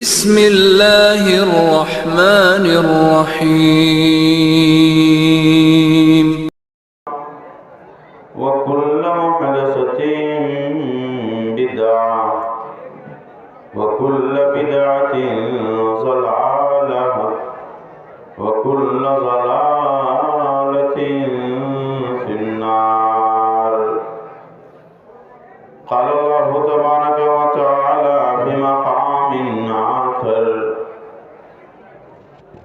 बिस्मिल्लाहिर्रहमानिर्रहीम। वकुल्ल मुहदसतिन बिदअह वकुल्ल बिदअतिन ज़लालह वकुल्ल ज़लालतिन फिन्नार। क़ाल अल्लाहु तबारक व तआला फी मक़ामिन आखर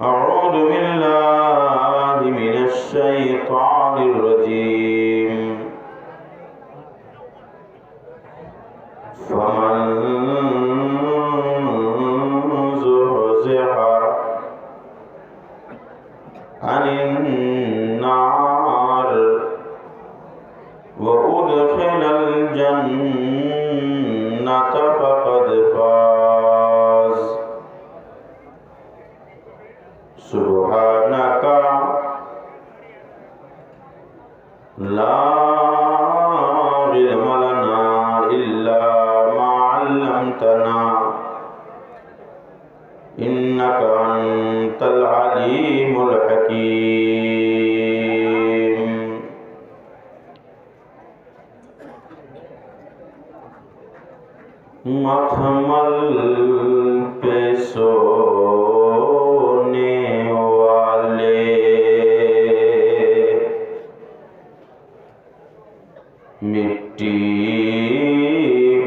अऊज़ु बिल्लाहि मिनश शैतानिर रजीम। फमन ज़ुहज़िहा अनिन नार व उदखिलल जन्नत फ़क़द फ़ाज़। सुब्हानका ला इल्म लना इल्ला मा अल्लमतना इन्नका अंतल अलीमुल हकीम। मखमल पे सोने वाले मिट्टी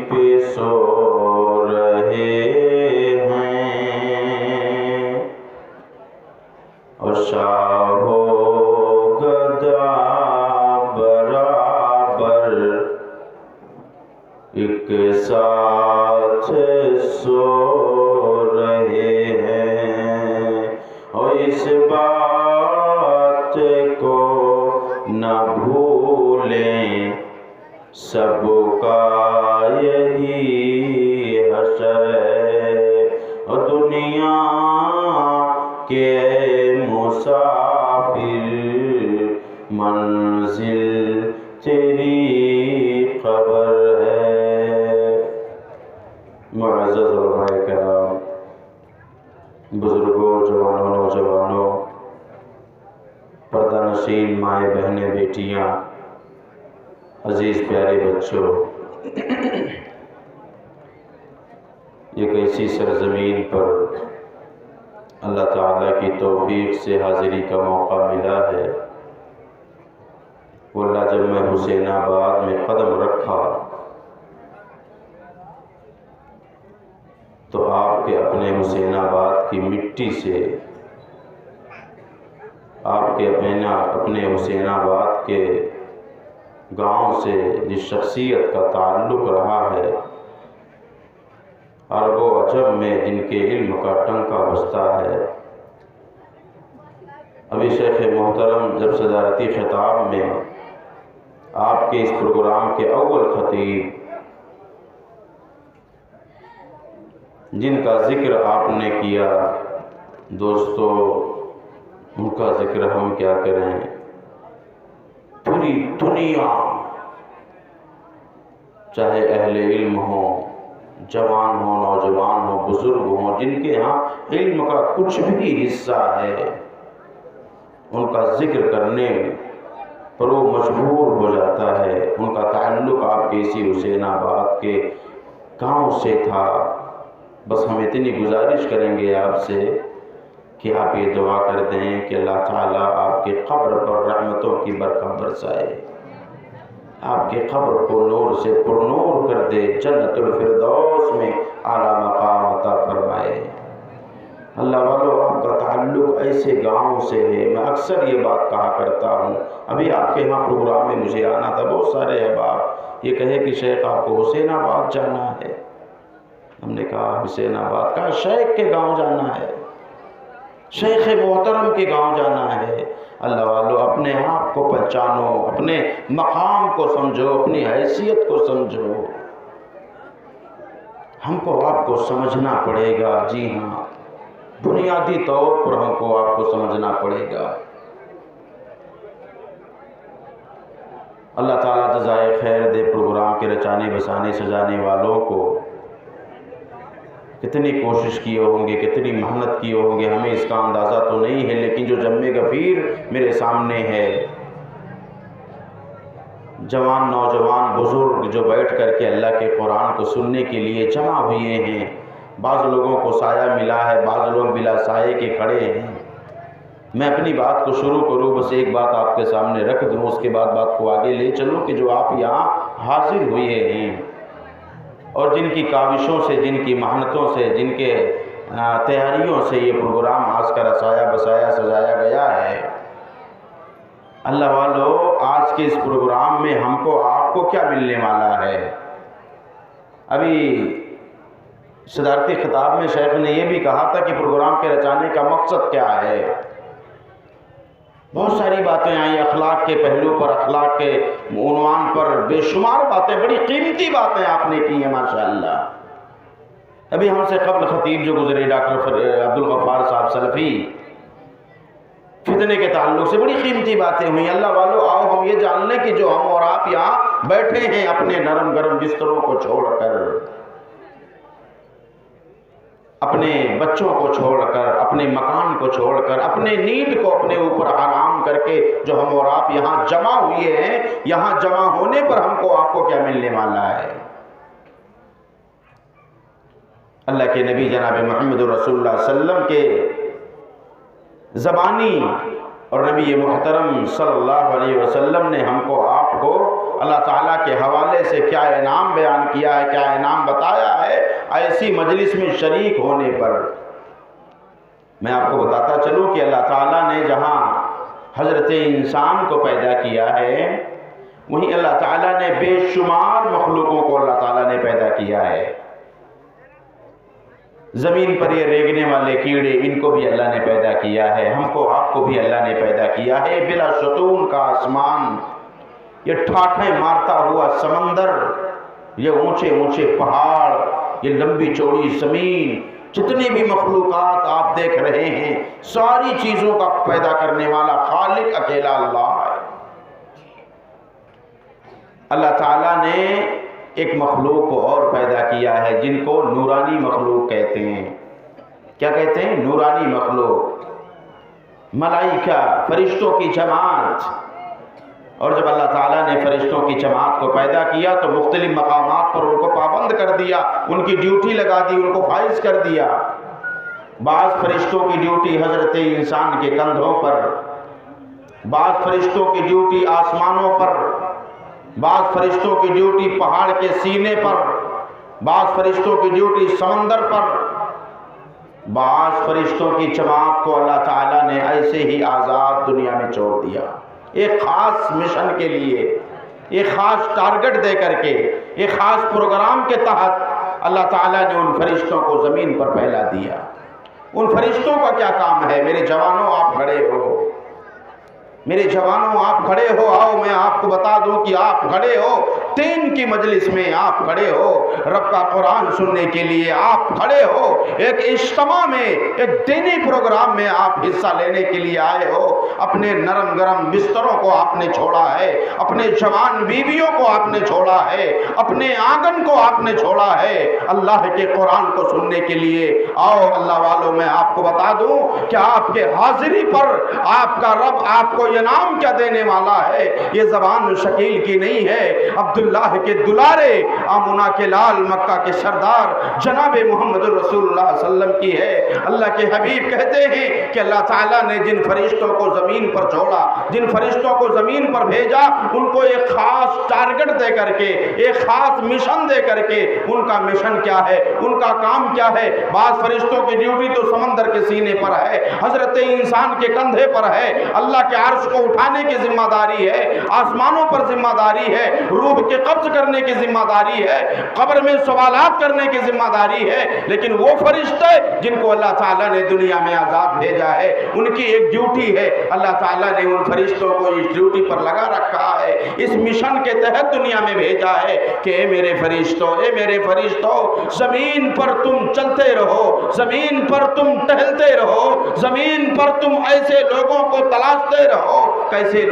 पे सो रहे हैं और शाहो गदा बराबर एक साथ सो रहे हैं। और इस बात को न भूलें सबका यही हश्र है। और दुनिया के मुसाफिर मंजिल तेरी खबर है। मुअज़्ज़ज़ उलमाए किराम, बुजुर्गों, जवानों, नौजवानों, पर्दा नशीन माएँ, बहनें, बेटियाँ, अजीज़ प्यारे बच्चों, एक ऐसी सरज़मीन पर अल्लाह ताला की तौफीक से हाज़िरी का मौका मिला है। वल्लाह जब मैं हुसैनाबाद में कदम रखा तो आपके अपने हुसैनाबाद की मिट्टी से, आपके अपने हुसैनाबाद के गांव से जिस शख्सियत का ताल्लुक़ रहा है, अरब व अजम में जिनके इल्म का टंका बजता है, अभी शेख मोहतरम जब सदारती खिताब में आपके इस प्रोग्राम के अव्वल खतीब जिनका ज़िक्र आपने किया, दोस्तों, उनका ज़िक्र हम क्या करें। पूरी दुनिया, चाहे अहले इल्म हो, जवान हो, नौजवान हो, बुज़ुर्ग हो, जिनके यहाँ इल्म का कुछ भी हिस्सा है, उनका ज़िक्र करने पर वो मजबूर हो जाता है। उनका ताल्लुक़ आपके इसी हुसैनाबाद के गांव से था। बस हम इतनी गुजारिश करेंगे आपसे कि आप ये दुआ कर दें कि अल्लाह ताला आपके क़ब्र पर रहमतों की बरखा बरसाए, आपके क़ब्र को नूर से पुरनूर कर दे, जन्नतुल फिरदौस में आला मकाम अता फरमाए। अल्लाह वालों, आपका ताल्लुक़ ऐसे गाँव से है। मैं अक्सर ये बात कहा करता हूँ। अभी आपके यहाँ प्रोग्राम में मुझे आना था, बहुत सारे अहबाब ये कहे कि शेख आपको हुसैनाबाद जाना है। हमने कहा हुसैनाबाद का शेख के गांव जाना है, शेख मोहतरम के गांव जाना है। अल्लाह वालों, अपने आप को पहचानो, अपने मकाम को समझो, अपनी हैसियत को समझो। हमको आपको समझना पड़ेगा। जी हाँ, बुनियादी तौर पर हमको आपको समझना पड़ेगा। अल्लाह ताला जज़ाए खैर दे प्रोग्राम के रचाने बसाने सजाने वालों को। कितनी कोशिश किए होंगे, कितनी मेहनत किए होंगे, हमें इसका अंदाज़ा तो नहीं है, लेकिन जो जम्मे गफ़ीर मेरे सामने है, जवान नौजवान बुज़ुर्ग जो बैठ करके अल्लाह के कुरान को सुनने के लिए जमा हुए हैं। बाज़ लोगों को साया मिला है, बाज़ लोग बिला साये के खड़े हैं। मैं अपनी बात को शुरू करूँ, बस एक बात आपके सामने रख दूँ, उसके बाद बात को आगे ले चलूँ कि जो आप यहाँ हाजिर हुए हैं और जिनकी काविशों से, जिनकी मेहनतों से, जिनके तैयारियों से ये प्रोग्राम आज का रसाया बसाया सजाया गया है, अल्लाह वालों, आज के इस प्रोग्राम में हमको आपको क्या मिलने वाला है? अभी सदारती खिताब में शेख ने यह भी कहा था कि प्रोग्राम के रचाने का मकसद क्या है। बहुत सारी बातें आई, अखलाक के पहलू पर, अखलाक के उन्वान पर बेशुमार बातें, बड़ी कीमती बातें आपने की हैं माशाअल्लाह। अभी हमसे कबल खतीब जो गुजरे डॉक्टर अब्दुल गफ्फार साहब सलफ़ी, फितने के ताल्लुक से बड़ी कीमती बातें हुई। अल्लाह वालों, आओ हम ये जान लें कि जो हम और आप यहाँ बैठे हैं अपने नरम गरम बिस्तरों को छोड़कर, अपने बच्चों को छोड़कर, अपने मकान को छोड़कर, अपने नींद को अपने ऊपर आराम करके जो हम और आप यहाँ जमा हुए हैं, यहाँ जमा होने पर हमको आपको क्या मिलने वाला है? अल्लाह के नबी जनाब मोहम्मद रसूलुल्लाह सल्लल्लाहु अलैहि वसल्लम के ज़बानी और नबी मुहतरम सल्लल्लाहु अलैहि वसल्लम ने हमको आपको अल्लाह ताला के हवाले से क्या इनाम बयान किया है, क्या इनाम बताया है ऐसी मजलिस में शरीक होने पर। मैं आपको बताता चलूँ कि अल्लाह ताला ने जहाँ हज़रत इंसान को पैदा किया है, वहीं अल्लाह ताला ने बेशुमार मखलूकों को अल्लाह ताला ने पैदा किया है। ज़मीन पर ये रेंगने वाले कीड़े, इनको भी अल्लाह ने पैदा किया है, हमको आपको भी अल्लाह ने पैदा किया है। बिला शतून का आसमान, ये ठाठें मारता हुआ समंदर, ये ऊंचे ऊंचे पहाड़, ये लंबी चौड़ी ज़मीन, जितनी भी मखलूकात आप देख रहे हैं, सारी चीज़ों का पैदा करने वाला खालिक अकेला अल्लाह है। अल्लाह ताला ने एक मखलूक को और पैदा किया है जिनको नूरानी मखलूक कहते हैं। क्या कहते हैं? नूरानी मखलूक, मलाइका, फरिश्तों की जमात। और जब अल्लाह ताला ने फरिश्तों की जमात को पैदा किया तो मुख्तलिफ मकामात पर उनको पाबंद कर दिया, उनकी ड्यूटी लगा दी, उनको फाइज कर दिया। बाज़ फरिश्तों की ड्यूटी हज़रत इंसान के कंधों पर, बाज़ फरिश्तों की ड्यूटी आसमानों पर, बाज़ फरिश्तों की ड्यूटी पहाड़ के सीने पर, बाज़ फरिश्तों की ड्यूटी समंदर पर। बाज़ फरिश्तों की जमात को अल्लाह ताला ने ऐसे ही आज़ाद दुनिया में छोड़ दिया, एक ख़ास मिशन के लिए, एक ख़ास टारगेट दे करके, एक ख़ास प्रोग्राम के तहत अल्लाह ताला ने उन फरिश्तों को ज़मीन पर फैला दिया। उन फरिश्तों का क्या काम है? मेरे जवानों, आप खड़े हो, मेरे जवानों आप खड़े हो, आओ मैं आपको बता दूं कि आप खड़े हो, तीन की मजलिस में आप खड़े हो, रब का कुरान सुनने के लिए आप खड़े हो, एक इज्तिमा में, एक दीनी प्रोग्राम में आप हिस्सा लेने के लिए आए हो। अपने नरम गरम बिस्तरों को आपने छोड़ा है, अपने जवान बीवियों को आपने छोड़ा है, अपने आंगन को आपने छोड़ा है अल्लाह के कुरान को सुनने के लिए। आओ अल्लाह वालों, मैं आपको बता दूं कि आपके हाजिरी पर आपका रब आपको इनाम क्या देने वाला है। ये ज़बान शकील की नहीं है, अब्दुल्लाह के दुलारे, आमुना के लाल, मक्का के सरदार जनाब मोहम्मद रसूलुल्लाह सल्लम की है। अल्लाह के हबीब कहते हैं कि अल्लाह ताला ने जिन फरिश्तों को ज़मीन पर छोड़ा, जिन फरिश्तों को ज़मीन पर भेजा, उनको एक ख़ास टारगेट दे करके, एक ख़ास मिशन दे करके। उनका मिशन क्या है, उनका काम क्या है? बाज़ फरिश्तों की ड्यूटी तो समंदर के सीने पर है, हज़रत इंसान के कंधे पर है, अल्लाह के अर्श को उठाने की जिम्मेदारी है, आसमानों पर जिम्मेदारी है, रूह के कब्ज करने की जिम्मेदारी है, कब्र में सवालात करने की जिम्मेदारी है। लेकिन वो फरिश्ते जिनको अल्लाह ताला ने दुनिया में आज़ाद भेजा है, उनकी एक ड्यूटी है, अल्लाह ताला ने उन फरिश्तों को इस ड्यूटी पर लगा रखा है, इस मिशन के तहत दुनिया में भेजा है कि ए मेरे फरिश्तों, ए मेरे फरिश्तों, ज़मीन पर तुम चलते रहो, ज़मीन पर तुम टहलते रहो, ज़मीन पर तुम ऐसे लोगों को तलाशते रहो हो। कैसे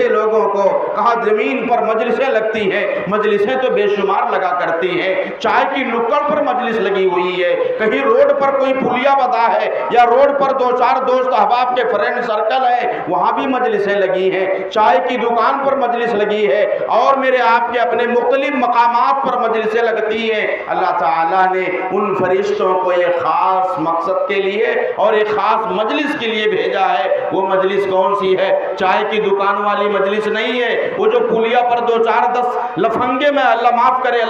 लोगों को कहा जमीन पर मजलिसें लगती हैं, मजलिसें तो बेशुमार लगा करती हैं। चाय की नुक्कड़ पर मजलिस लगी हुई है, कहीं रोड पर कोई पुलिया बता है या रोड पर 2-4 दोस्त अहबाब के फ्रेंड सर्कल है, वहां भी मजलिसें लगी हैं। चाय की दुकान पर मजलिस लगी है और मेरे आपके अपने मुख्तलिफ मकामात पर मजलिसें लगती हैं। अल्लाह ताला ने उन फरिश्तों को एक खास मकसद के लिए और एक खास मजलिस के लिए भेजा है। वो मजलिस कौन सी है? चाय की दुकान वाली मजलिस नहीं है। वो जो पुलिया पर 2-4-10 लफंगे में, अल्लाह माफ करे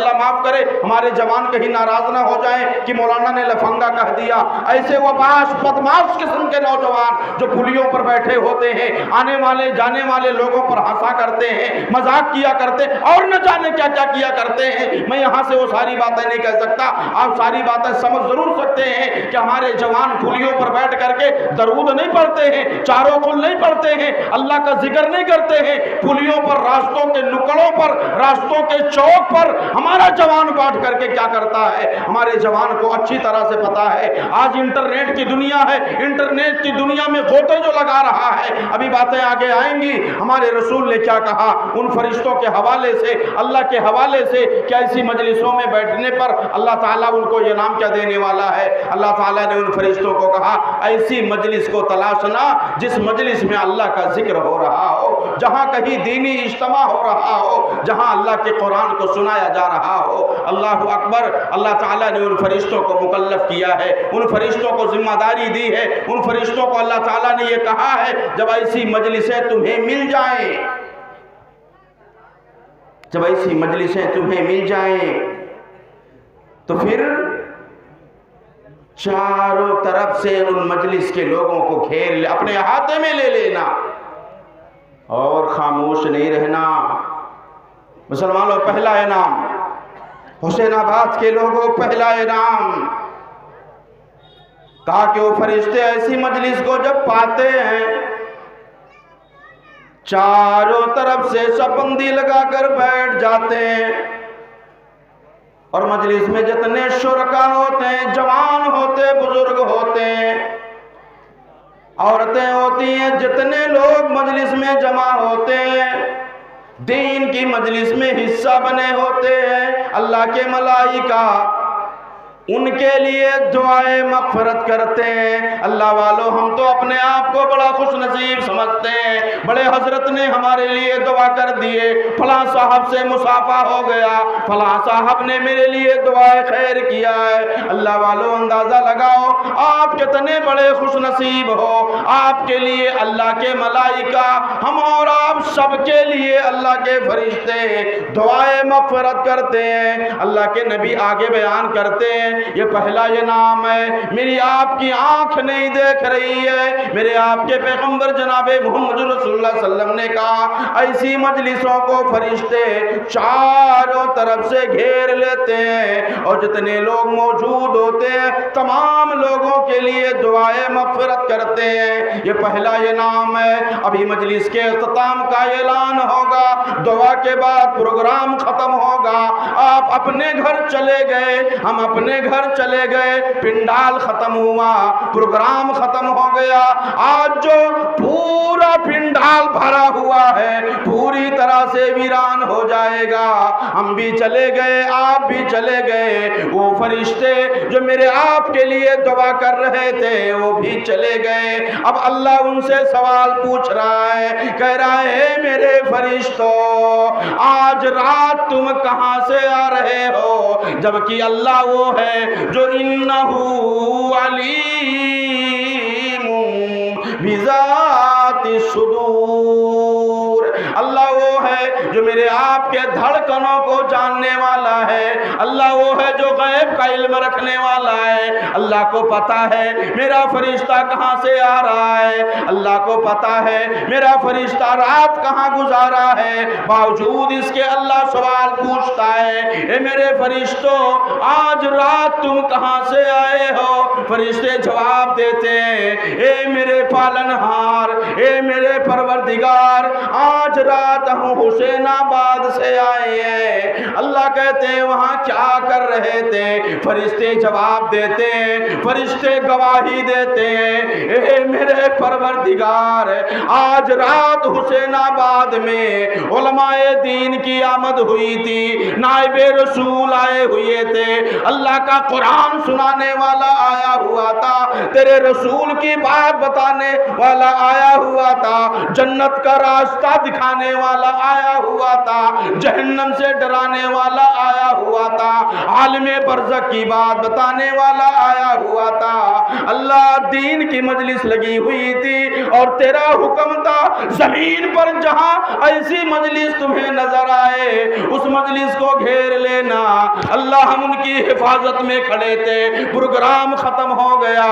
हमारे जवान कहीं नाराज ना हो जाए कि मौलाना ने लफंगा कह दिया, ऐसे वबाश बदमाश किस्म के नौजवान जो पुलियों पर बैठे होते हैं, आने वाले जाने वाले लोगों पर हंसा करते हैं, मजाक किया करते हैं और न जाने क्या क्या किया करते हैं। मैं यहाँ से वो सारी बातें नहीं कह सकता, आप सारी बातें समझ जरूर सकते हैं कि हमारे जवान पुलियों पर बैठ करके दरूद नहीं पढ़ते हैं, चारों कुल नहीं पढ़ते हैं, अल्लाह का जिक्र नहीं करते हैं। पुलियों पर, रास्तों के नुक्कड़ों पर, रास्तों के चौक पर हमारा जवान बैठ करके क्या करता है, हमारे जवान को अच्छी तरह से पता है। आज इंटरनेट की दुनिया है, इंटरनेट की दुनिया में गोते जो लगा रहा है, अभी बातें आगे आएंगी। हमारे रसूल ने क्या कहा उन फरिश्तों के हवाले से, अल्लाह के हवाले से, क्या ऐसी मजलिसों में बैठने पर अल्लाह ताला उनको ये नाम क्या देने वाला है? अल्लाह ताला ने उन फरिश्तों को कहा ऐसी मजलिस को तलाशना जिस मजलिस में अल्लाह का जिक्र हो रहा हो, जहां कहीं दीनी इज्तिमा हो रहा हो, जहां अल्लाह के कुरान को सुनाया जा रहा हो। अल्लाहु अकबर। अल्लाह ताला ने उन फरिश्तों को मुकल्लफ किया है, उन फरिश्तों को जिम्मेदारी दी है, उन फरिश्तों को अल्लाह ताला ने यह कहा है जब ऐसी मजलिसें तुम्हें मिल जाएं, जब ऐसी मजलिसें तुम्हें मिल जाएं तो फिर चारों तरफ से उन मजलिस के लोगों को घेर ले, अपने हाथे में ले लेना और खामोश नहीं रहना। मुसलमानों, पहला इनाम हुसैनाबाद के लोगों, पहला इनाम कहा कि वो फरिश्ते ऐसी मजलिस को जब पाते हैं चारों तरफ से सबबंदी लगाकर बैठ जाते हैं और मजलिस में जितने शुरका होते हैं, जवान होते, बुजुर्ग होते हैं, औरतें होती हैं, जितने लोग मजलिस में जमा होते हैं, दीन की मजलिस में हिस्सा बने होते हैं, अल्लाह के मलाइका उनके लिए दुआए मग़फ़िरत करते हैं। अल्लाह वालों, हम तो अपने आप को बड़ा खुश नसीब समझते हैं, बड़े हजरत ने हमारे लिए दुआ कर दिए, फलां साहब से मुसाफा हो गया, फलां साहब ने मेरे लिए दुआए खैर किया है। अल्लाह वालों, अंदाज़ा लगाओ आप कितने बड़े खुश नसीब हो। आपके लिए अल्लाह के मलाइका, हम और आप सबके लिए अल्लाह के फरिश्ते दुआए मग़फ़िरत करते हैं। अल्लाह के नबी आगे बयान करते हैं, ये पहला ये नाम है, मेरी आपकी आंख नहीं देख रही है, मेरे आपके पैगंबर जनाबे मोहम्मद रसूलुल्लाह सल्लल्लाहु अलैहि वसल्लम ने कहा ऐसी मजलिसों को फरिश्ते चारों तरफ से घेर लेते हैं और जितने लोग मौजूद होते हैं तमाम लोगों के लिए दुआए मग़फ़िरत करते हैं। ये पहला ये नाम है। अभी मजलिस के इख्तिताम का ऐलान होगा, दुआ के बाद प्रोग्राम खत्म होगा, आप अपने घर चले गए, हम अपने घर चले गए, पिंडाल खत्म हुआ, प्रोग्राम खत्म हो गया। आज जो पूरा पिंडाल भरा हुआ है पूरी तरह से वीरान हो जाएगा। हम भी चले गए, आप भी चले गए, वो फरिश्ते जो मेरे आपके लिए दुआ कर रहे थे वो भी चले गए। अब अल्लाह उनसे सवाल पूछ रहा है, कह रहा है मेरे फरिश्तों आज रात तुम कहां से आ रहे हो? जबकि अल्लाह वो है जो इन्नहू अलीमुम बिज़ाति सुदूर, अल्लाह वो है जो मेरे आपके धड़कनों को जानने वाला है, अल्लाह वो है जो गैब का इल्म रखने वाला है। अल्लाह को पता है मेरा फरिश्ता कहाँ से आ रहा है, अल्लाह को पता है मेरा फरिश्ता रात कहाँ गुजारा है, बावजूद इसके अल्लाह सवाल पूछता है, ए मेरे फरिश्तों आज रात तुम कहाँ से आए हो? फरिश्ते जवाब देते हैं, ए मेरे पालनहार, ए मेरे परवरदिगार, आज रात हम हुसैनाबाद से आए हैं। अल्लाह कहते हैं वहां क्या कर रहे थे? फरिश्ते जवाब देते हैं, फरिश्ते गवाही देते हैं, ए मेरे परवरदिगार, आज रात हुसैनाबाद में उलमाए दीन की आमद हुई थी, नाइबे रसूल आए हुए थे, अल्लाह का कुरान सुनाने वाला आया हुआ था, तेरे रसूल की बात बताने वाला आया हुआ था, जन्नत का रास्ता दिखाने वाला आया हुआ था, जहन्नम से डराने वाला आया हुआ था, आलिमे बरज़ख की बात बताने वाला आया हुआ था। अल्लाह दीन की मजलिस लगी हुई थी और तेरा हुक्म था जमीन पर जहां ऐसी मजलिस तुम्हें नजर आए उस मजलिस को घेर लेना। अल्लाह हम उनकी हिफाजत में खड़े थे, प्रोग्राम खत्म हो गया,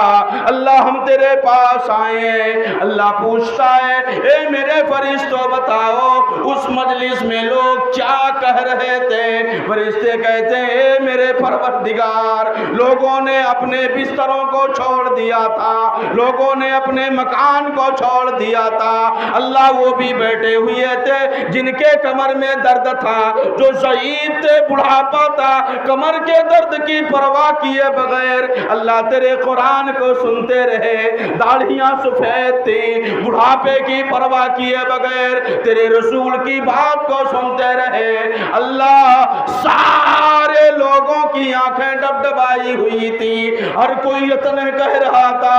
अल्लाह हम तेरे पास आए। अल्लाह पूछता है, ए मेरे फरिश्तों बताओ उस मजलिस में लोग क्या कह रहे थे? फरिश्ते कहते हैं, ए मेरे परवरदिगार, लोगों ने अपने बिस्तरों को छोड़ दिया था, लोगों ने अपने मकान को छोड़ दिया था, अल्लाह वो भी बैठे हुए थे जिनके कमर में दर्द था, जो शहीद थे, बुढ़ापा था, कमर के दर्द की परवाह किए बगैर अल्लाह तेरे कुरान को सुनते रहे, दाढ़ियां सफेद थी, बुढ़ापे की परवाह किए बगैर तेरे रसूल की बात को सुनते रहे। अल्लाह सारे लोगों की आंखें डबडबाई हुई थी, हर कोई इतने कह रहा था,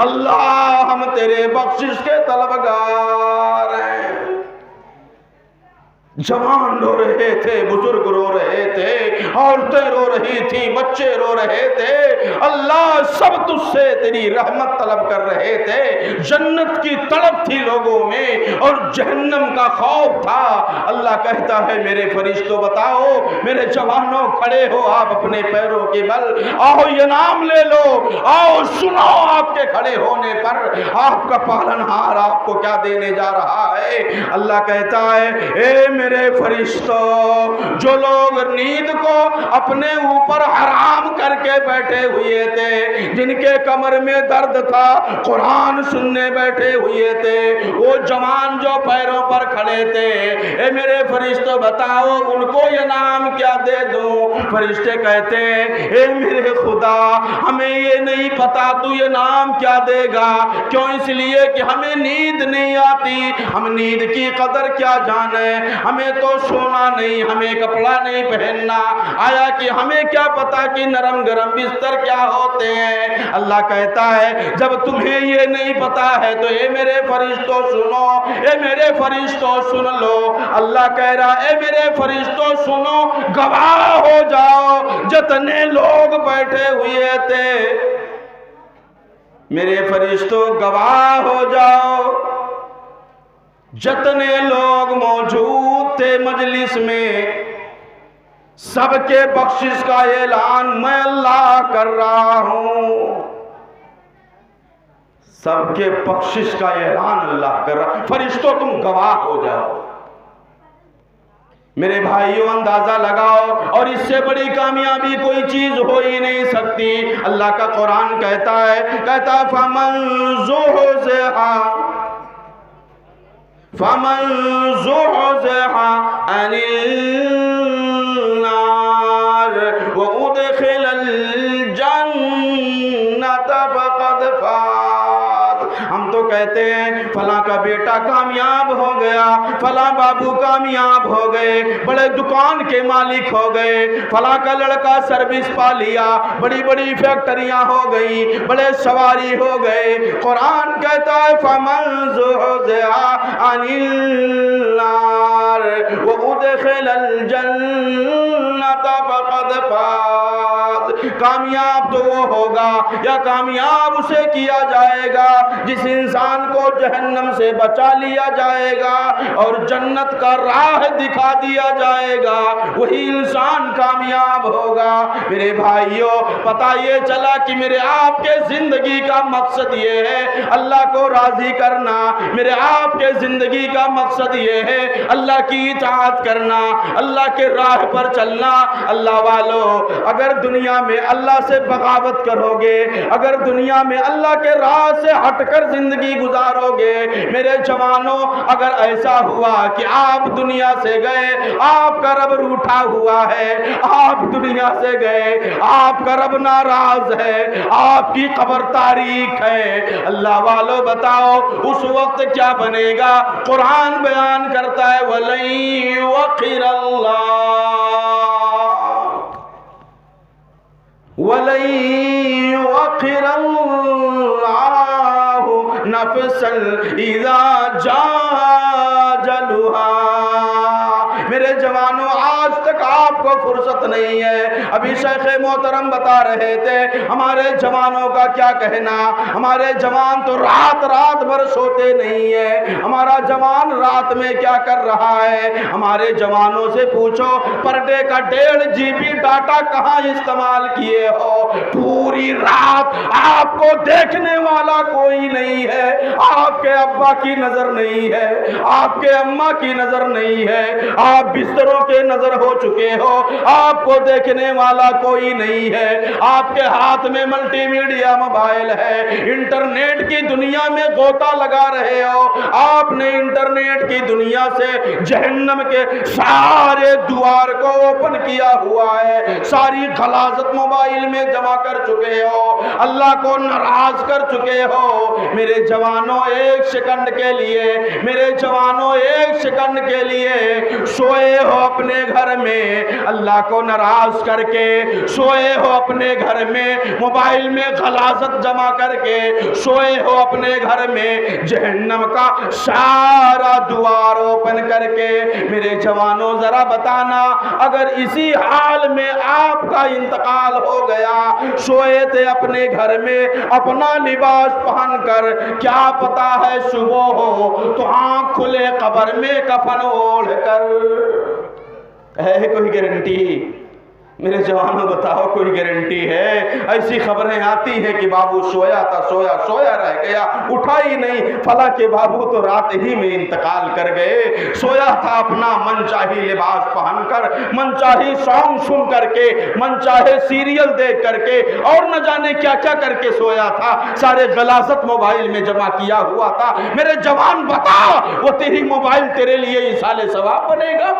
अल्लाह हम तेरे बख्शिश के तलबगार हैं। जवान रो रहे थे, बुजुर्ग रो रहे थे, औरतें रो रही थी, बच्चे रो रहे थे, अल्लाह सब तुझसे तेरी रहमत तलब कर रहे थे, जन्नत की तड़प थी लोगों में और जहन्नम का खौफ था। अल्लाह कहता है, मेरे फरिश्तों बताओ, मेरे जवानों खड़े हो आप अपने पैरों के बल, आओ ये नाम ले लो, आओ सुनो आपके खड़े होने पर आपका पालनहार आपको क्या देने जा रहा है। अल्लाह कहता है, ए मेरे फरिश्तों, जो लोग नींद को अपने ऊपर हराम करके बैठे हुए थे, जिनके कमर में दर्द था, कुरान सुनने बैठे हुए थे, वो जवान जो पैरों पर खड़े थे, ए मेरे फरिश्तों बताओ उनको ये नाम क्या दे दूं? फरिश्ते कहते हैं, ए मेरे खुदा, हमें ये नहीं पता तू ये नाम क्या देगा। क्यों? इसलिए कि हमें नींद नहीं आती, हम नींद की कदर क्या जाने, हमें तो सोना नहीं, हमें कपड़ा नहीं पहनना आया कि हमें क्या पता कि नरम गरम बिस्तर क्या होते हैं। अल्लाह कहता है, जब तुम्हें ये नहीं पता है तो ए मेरे फरिश्तों सुनो, ए मेरे फरिश्तों सुन लो। अल्लाह कह रहा है, ए मेरे फरिश्तों सुनो, गवाह हो जाओ जितने लोग बैठे हुए थे, मेरे फरिश्तों गवाह हो जाओ जितने लोग मौजूद थे मजलिस में, सबके बख्शिश का ऐलान मैं अल्लाह कर रहा हूं। सबके बख्शिश का ऐलान अल्लाह कर रहा। फरिश्तों तुम गवाह हो जाओ। मेरे भाइयों अंदाजा लगाओ, और इससे बड़ी कामयाबी कोई चीज हो ही नहीं सकती। अल्लाह का कुरान कहता है फमन ज़ुहज़िहा अनिल नार व उदखिलल जन्नत फ़क़द फ़ाज़। हम तो कहते हैं फला का बेटा कामयाब हो गया, फला बाबू कामयाब हो गए, बड़े दुकान के मालिक हो गए, फला का लड़का सर्विस पा लिया, बड़ी बड़ी फैक्ट्रियां हो गई, बड़े सवारी हो गए। कुरान कहता है फमन ज़ुहज़िहा अनिल नार व उदखिलल जन्नत फ़क़द फ़ाज़। कामयाब तो वो होगा या कामयाब उसे किया जाएगा जिस इंसान को जहन्नम से बचा लिया जाएगा और जन्नत का राह दिखा दिया जाएगा, वही इंसान कामयाब होगा। मेरे भाइयों, पता ये चला कि मेरे आपके जिंदगी का मकसद ये है अल्लाह को राजी करना, मेरे आपके जिंदगी का मकसद ये है अल्लाह की इताअत करना, अल्लाह के राह पर चलना। अल्लाह वालों, अगर दुनिया में अल्लाह से बगावत करोगे, अगर दुनिया में अल्लाह के राह से हटकर जिंदगी गुजारोगे, मेरे जवानों, अगर ऐसा हुआ कि आप दुनिया से गए, आपका रब रूठा हुआ है, आप दुनिया से गए, आपका रब नाराज है, आपकी कब्र तारीख है, अल्लाह वालों बताओ उस वक्त क्या बनेगा? कुरान बयान करता है वलई वखिरल्लाह वलई वखिरल्लाहु नफ्सन इज़ा जाजलुहा। मेरे जवानों, आज तक आपको फुर्सत नहीं है। अभी शेख मोहतरम बता रहे थे हमारे जवानों का क्या कहना, हमारे जवान तो रात रात भर सोते नहीं है। हमारा जवान रात में क्या कर रहा है? हमारे जवानों से पूछो पर डे का 1.5 GB डाटा कहाँ इस्तेमाल किए हो? पूरी रात आपको देखने वाला कोई नहीं है, आपके अब्बा की नजर नहीं है, आपके अम्मा की नजर नहीं है, आप बिस्तरों के नजर हो चुके हो, आपको देखने वाला कोई नहीं है। आपके हाथ में मल्टीमीडिया मोबाइल है, इंटरनेट की दुनिया में गोता लगा रहे हो। आपने इंटरनेट की दुनिया से जहन्नम के सारे द्वार को ओपन किया हुआ है, सारी गलाजत मोबाइल में जमा कर चुके हो, अल्लाह को नाराज कर चुके हो। मेरे जवानों, एक सेकंड के लिए, मेरे जवानों, एक सेकंड के लिए सोए हो अपने घर में, अल्लाह को नाराज करके सोए हो अपने घर में, मोबाइल में गलाजत जमा करके सोए हो अपने घर में, जहन्नम का सारा द्वार ओपन करके। मेरे जवानों, जरा बताना, अगर इसी हाल में आपका इंतकाल हो गया, सोए थे अपने घर में अपना लिबास पहनकर, क्या पता है सुबह हो तो आंख खुले कब्र में कफन ओढ़ कर। है कोई गारंटी? मेरे जवानों बताओ, कोई गारंटी है? ऐसी खबरें आती हैं कि बाबू सोया था, सोया रह गया, उठा ही नहीं, फला के बाबू तो रात ही में इंतकाल कर गए। सोया था अपना मनचाही लिबास पहनकर, मनचाही सॉन्ग सुन करके, मनचाहे सीरियल देख करके, और न जाने क्या क्या करके सोया था, सारे गलाजत मोबाइल में जमा किया हुआ था। मेरे जवान बता, वो तेरी मोबाइल तेरे लिए इसाले सवाब बनेगा?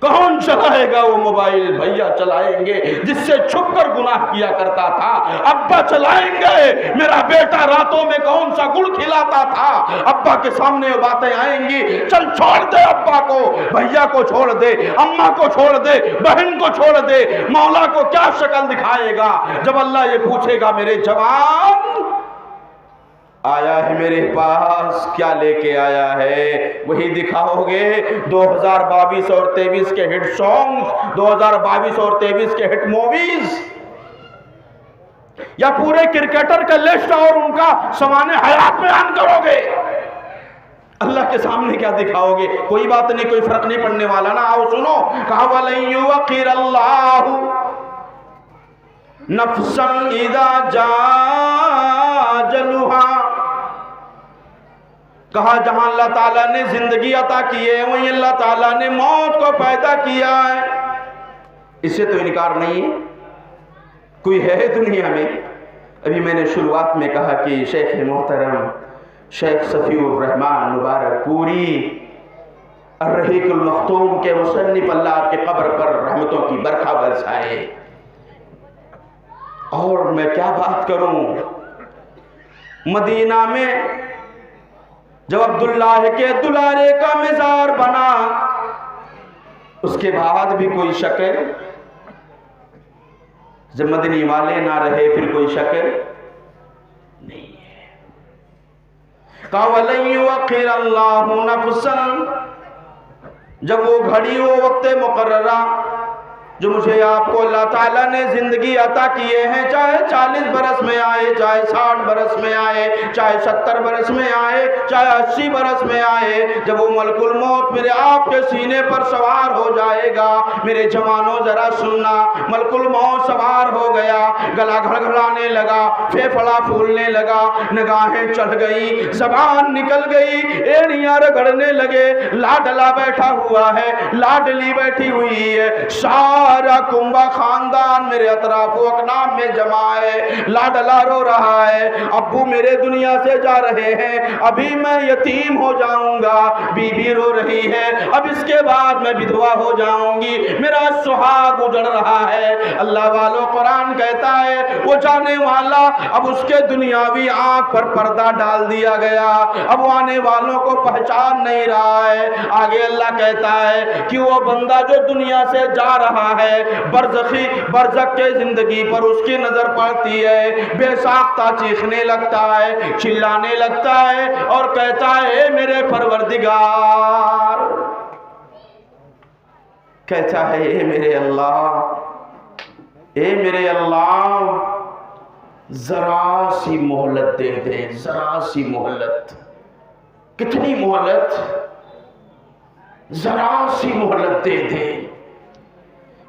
कौन चलाएगा वो मोबाइल? भैया चलाएंगे, जिससे छुपकर गुनाह किया करता था। अब्बा चलाएंगे, मेरा बेटा रातों में कौन सा गुड़ खिलाता था, अब्बा के सामने वो बातें आएंगी। चल छोड़ दे अब्बा को, भैया को छोड़ दे, अम्मा को छोड़ दे, बहन को छोड़ दे, मौला को क्या शक्ल दिखाएगा जब अल्लाह ये पूछेगा मेरे जवान आया है मेरे पास, क्या लेके आया है? वही दिखाओगे 2022 और 23 के हिट सॉन्ग, 2022 और 23 के हिट मूवीज, या पूरे क्रिकेटर का लिस्ट और उनका समाने हयात बयान करोगे? अल्लाह के सामने क्या दिखाओगे? कोई बात नहीं, कोई फर्क नहीं पड़ने वाला ना। आओ सुनो, कहा वलयुवक्किरल्लाहु नफ्सन इज़ा जाजलुहा। कहा जहां अल्लाह ताला ने जिंदगी अता की है, वहीं अल्लाह ताला ने मौत को पैदा किया है। इससे तो इनकार नहीं है। कोई है दुनिया में? अभी मैंने शुरुआत में कहा कि शेख मोहतरम शेख सफीउर रहमान मुबारकपुरी अर्रहीकुल मख्तूम के मुसन्निफ, अल्लाह आपके कब्र पर रहमतों की बरखा बरसाए। और मैं क्या बात करूं, मदीना में जब अब्दुल्लाह के दुलारे का मज़ार बना, उसके बाद भी कोई शक है? जब मदनी वाले ना रहे फिर कोई शक नहीं है। वलयुवक्किरल्लाहु नफ्सन, जब वो घड़ी, वो वक्त मुकर्ररा जो मुझे आपको अल्लाह ताला ने जिंदगी अता किए हैं, चाहे 40 बरस में आए, चाहे 60 बरस में आए, चाहे 70 बरस में आए, चाहे 80 बरस में आए, जब वो मलकुल मौत मेरे आपके सीने पर सवार हो जाएगा, मेरे जवानों जरा सुनना, मलकुल मौत सवार हो गया, गला घड़घड़ाने लगा, फेफड़ा फूलने लगा, निगाहें चढ़ गई, जबान निकल गई, एड़ियां रगड़ने लगे, लाडला बैठा हुआ है, लाडली बैठी हुई है, सारा कुंबा खानदान मेरे अतराफो अकनाम में जमा है, लाडला रो रहा है, अब्बू मेरे दुनिया से जा रहे हैं, अभी मैं यतीम हो जाऊंगा, बीबी रो रही है, अब इसके बाद मैं विधवा हो जाऊंगी, मेरा सुहाग उजड़ रहा है। अल्लाह वालों, कुरान कहता है वो जाने वाला, अब उसके दुनियावी आंख पर पर्दा डाल दिया गया, अब वो आने वालों को पहचान नहीं रहा है। आगे अल्लाह कहता है कि वो बंदा जो दुनिया से जा रहा है, बरज़ख के जिंदगी पर उसकी नजर पड़ती है, बेसाख्ता चीखने लगता है, चिल्लाने लगता है और कहता है मेरे परवरदिगार, कहता है ए मेरे अल्लाह, ए मेरे अल्लाह, जरा सी मोहलत दे दे, जरा सी मोहलत। कितनी मोहलत? जरा सी मोहलत दे दे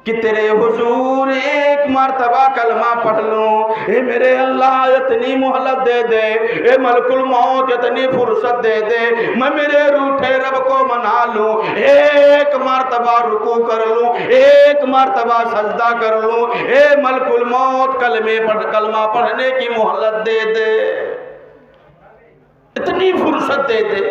कि तेरे हुजूर एक मर्तबा कलमा पढ़ लूं। ए मेरे अल्लाह, इतनी मोहलत दे दे, ए मलकुल मौत इतनी फुर्सत दे दे, मैं मेरे रूठे रब को मना लूं, एक मर्तबा रुकू कर लूं, एक मर्तबा सजदा कर लूं। ए मलकुल मौत कलमा पढ़ने की मोहलत दे दे, इतनी फुर्सत दे दे।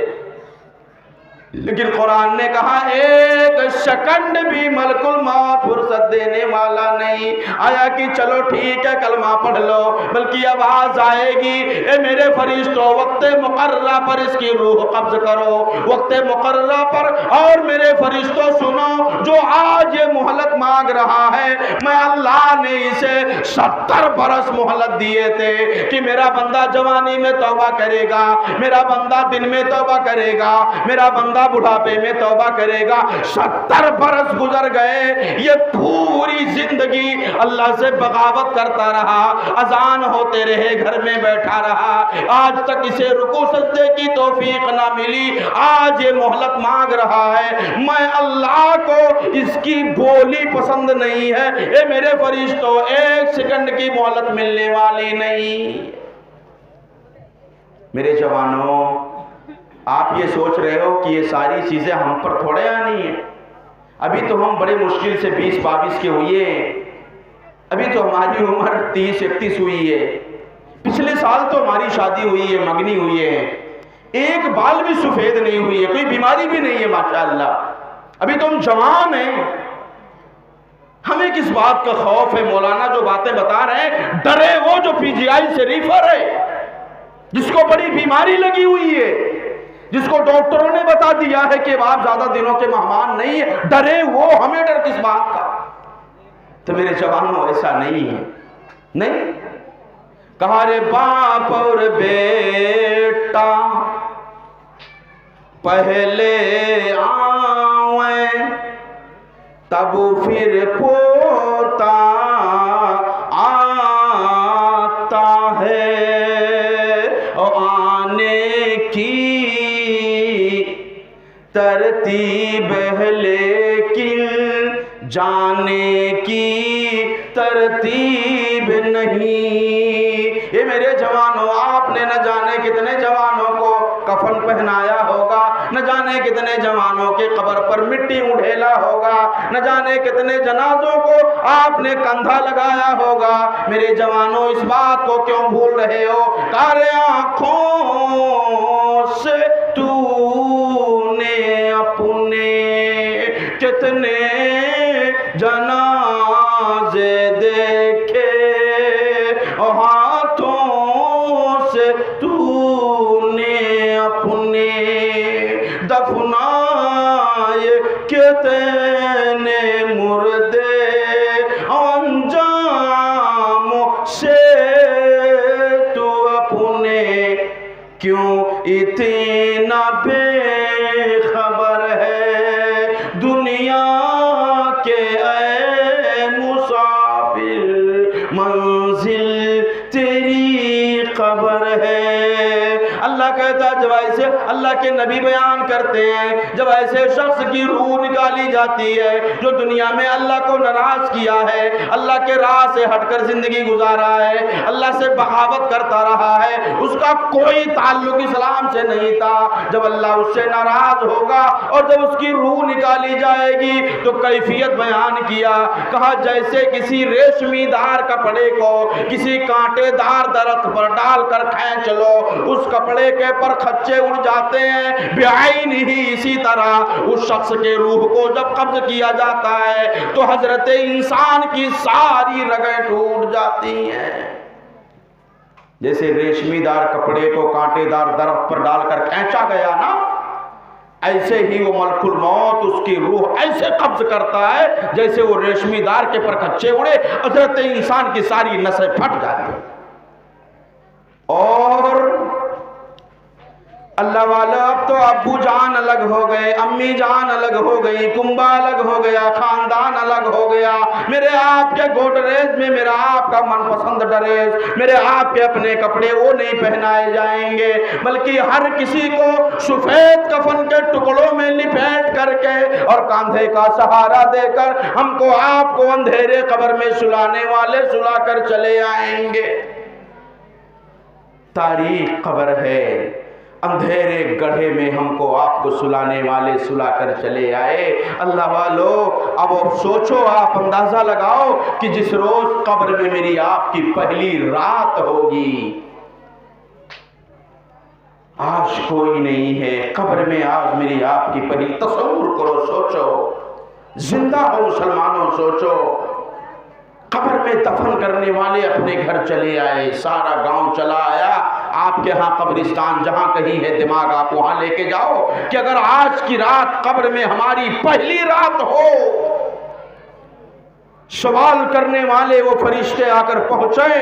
लेकिन कुरान ने कहा एक सेकंड भी मलकुल मौत फुर्सत देने वाला नहीं। आया कि चलो ठीक है कलमा पढ़ लो, बल्कि आवाज आएगी ए मेरे फरिश्तों, वक्त मुकर्रा पर इसकी रूह कब्ज करो, वक्त मुकर्रा पर। और मेरे फरिश्तों सुनो, जो आज ये मोहलत मांग रहा है, मैं अल्लाह ने इसे 70 बरस मोहलत दिए थे कि मेरा बंदा जवानी में तौबा करेगा, मेरा बंदा दिन में तौबा करेगा, मेरा बंदा बुढ़ापे में तौबा करेगा। 70 बरस गुजर गए, ये पूरी जिंदगी अल्लाह से बगावत करता रहा, अजान होते रहे, घर में बैठा रहा, आज तक इसे रुकू सजदे की तौफीक ना मिली। आज ये मोहलत मांग रहा है, मैं अल्लाह को इसकी बोली पसंद नहीं है। ए मेरे फरिश्तों, एक सेकंड की मोहलत मिलने वाली नहीं। मेरे जवानों, आप ये सोच रहे हो कि ये सारी चीजें हम पर थोड़े आनी है। अभी तो हम बड़े मुश्किल से 20-22 के हुए हैं, अभी तो हमारी उम्र 30-31 हुई है, पिछले साल तो हमारी शादी हुई है, मगनी हुई है, एक बाल भी सफेद नहीं हुई है, कोई बीमारी भी नहीं है माशाअल्लाह। अभी तो हम जवान हैं, हमें किस बात का खौफ है? मौलाना जो बातें बता रहे हैं, डरे वो जो PGI से रिफर है, जिसको बड़ी बीमारी लगी हुई है, जिसको डॉक्टरों ने बता दिया है कि आप ज्यादा दिनों के मेहमान नहीं है, डरे वो, हमें डर किस बात का? तो मेरे जवानों, ऐसा नहीं है। नहीं कहा रे बाप और बेटा पहले आवे, तब फिर पोता आता है, आने की तरतीब है लेकिन जाने की तरतीब नहीं। ये मेरे जवानों, आपने न जाने कितने जवानों को कफन पहनाया होगा, न जाने कितने जवानों के कब्र पर मिट्टी उड़ेला होगा, न जाने कितने जनाजों को आपने कंधा लगाया होगा। मेरे जवानों, इस बात को क्यों भूल रहे हो? कारे आंखों से तूने अपने कितने जनाजे देखे, हाथों से तूने अपने दफनाए कितने मुर्दे, अंजामों से तू अपने क्यों इतना बेखबर है? दुनिया के ऐ मुसाफिर, मंजिल तेरी कब्र है। अल्लाह कहता है जब ऐसे, अल्लाह के नबी बयान करते हैं, जब ऐसे शख्स की रूह निकाली जाती है जो दुनिया में अल्लाह को नाराज किया है, अल्लाह के राह से हटकर जिंदगी गुजारा है, अल्लाह से बगावत करता रहा है, उसका कोई ताल्लुक इस्लाम से नहीं था। जब अल्लाह उससे नाराज होगा और जब उसकी रूह निकाली जाएगी तो कैफियत बयान किया, कहा जैसे किसी रेशमीदार कपड़े को किसी कांटेदार दरख्त पर डालकर खींच लो, उस कपड़े के पर खच्चे उड़ जाते हैं, बेआईन ही इसी तरह उस शख्स के रूह को जब कब्ज किया जाता है तो हजरत इंसान की सारी रगें टूट जाती हैं। जैसे रेशमीदार कपड़े को कांटेदार दरख्त पर डालकर खींचा गया ना, ऐसे ही वो मलकुल मौत उसकी रूह ऐसे कब्ज करता है जैसे वो रेशमीदार के पर कच्चे उड़े, हजरत इंसान की सारी नसें फट जाती हैं। और अल्लाह वाला अब तो अब्बू जान अलग हो गए, अम्मी जान अलग हो गई, कुंबा अलग हो गया, खानदान अलग हो गया, मेरे आपके गोदरेज में मेरा आपका मनपसंद ड्रेस, मेरे आपके अपने कपड़े वो नहीं पहनाए जाएंगे, बल्कि हर किसी को सफेद कफन के टुकड़ों में लिपेट करके और कांधे का सहारा देकर हमको आपको अंधेरे कब्र में सुलाने वाले सुला कर चले आएंगे। तारीख कब्र है, अंधेरे गड्ढे में हमको आपको सुलाने वाले सुला कर चले आए। अल्लाह वालो अब सोचो, आप अंदाजा लगाओ कि जिस रोज कब्र में मेरी आपकी पहली रात होगी, आज कोई नहीं है कब्र में, आज मेरी आपकी पहली, तसव्वुर करो, सोचो, जिंदा हो मुसलमानों, सोचो, कब्र में दफन करने वाले अपने घर चले आए, सारा गांव चला आया, आपके यहाँ कब्रिस्तान जहां कहीं है दिमाग आप वहां लेके जाओ कि अगर आज की रात कब्र में हमारी पहली रात हो, सवाल करने वाले वो फरिश्ते आकर पहुंचे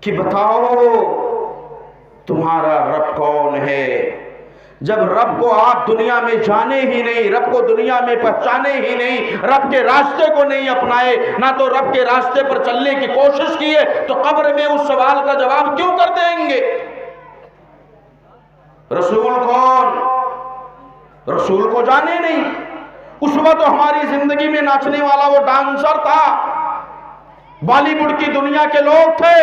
कि बताओ तुम्हारा रब कौन है। जब रब को आप दुनिया में जाने ही नहीं, रब को दुनिया में पहचाने ही नहीं, रब के रास्ते को नहीं अपनाए, ना तो रब के रास्ते पर चलने की कोशिश किए, तो कब्र में उस सवाल का जवाब क्यों कर देंगे? रसूल कौन, रसूल को जाने नहीं। उस वक्त तो हमारी जिंदगी में नाचने वाला वो डांसर था, बॉलीवुड की दुनिया के लोग थे।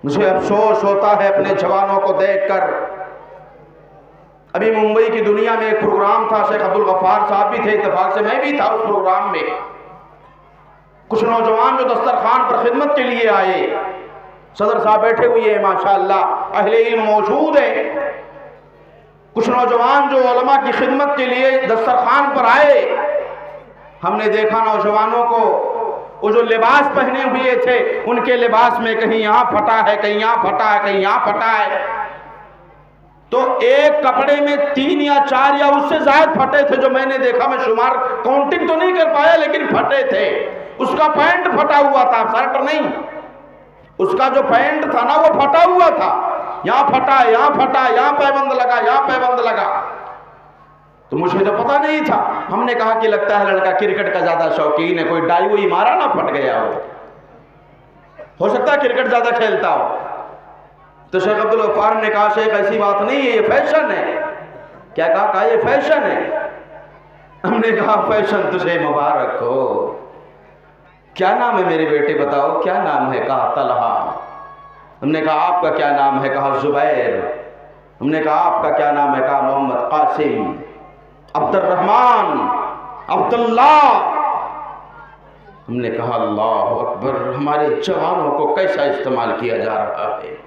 मुझे अफसोस होता है अपने जवानों को देखकर। अभी मुंबई की दुनिया में एक प्रोग्राम था, शेख अब्दुल गफ्फार साहब भी थे, इत्तेफाक से मैं भी था उस प्रोग्राम में। कुछ नौजवान जो दस्तरखान पर खिदमत के लिए आए, सदर साहब बैठे हुए हैं माशाअल्लाह, अहले इल्म मौजूद है। कुछ नौजवान जो उलमा की खिदमत के लिए दस्तरखान पर आए, हमने देखा नौजवानों को, वो जो लिबास पहने हुए थे उनके लिबास में कहीं यहाँ फटा है, कहीं यहाँ फटा है, कहीं यहाँ फटा है। तो एक कपड़े में 3 या 4 या उससे ज्यादा फटे थे जो मैंने देखा, मैं शुमार काउंटिंग तो नहीं कर पाया लेकिन फटे थे। उसका पैंट फटा हुआ था, शर्ट नहीं, उसका जो पैंट था ना वो फटा हुआ था, यहाँ फटा, यहाँ फटा, यहाँ पैबंद लगा, यहाँ पैबंद लगा। तो मुझे तो पता नहीं था। हमने कहा कि लगता है लड़का क्रिकेट का ज्यादा शौकीन है, कोई डाई हुई मारा ना फट गया हो सकता है क्रिकेट ज्यादा खेलता हो। तो शेख अब्दुल गफ्फार ने कहा शेख ऐसी बात नहीं है, ये फैशन है। क्या कहा ये फैशन है। हमने कहा फैशन तुझे मुबारक हो। क्या नाम है मेरे बेटे बताओ, क्या नाम है? कहा तलहा। हमने कहा आपका क्या नाम है? कहा जुबैर। हमने कहा आपका क्या नाम है? कहा मोहम्मद कासिम, अब्दुर्रहमान, अब्दुल्ला। हमने कहा अल्लाह अकबर, हमारे जवानों को कैसा इस्तेमाल किया जा रहा है।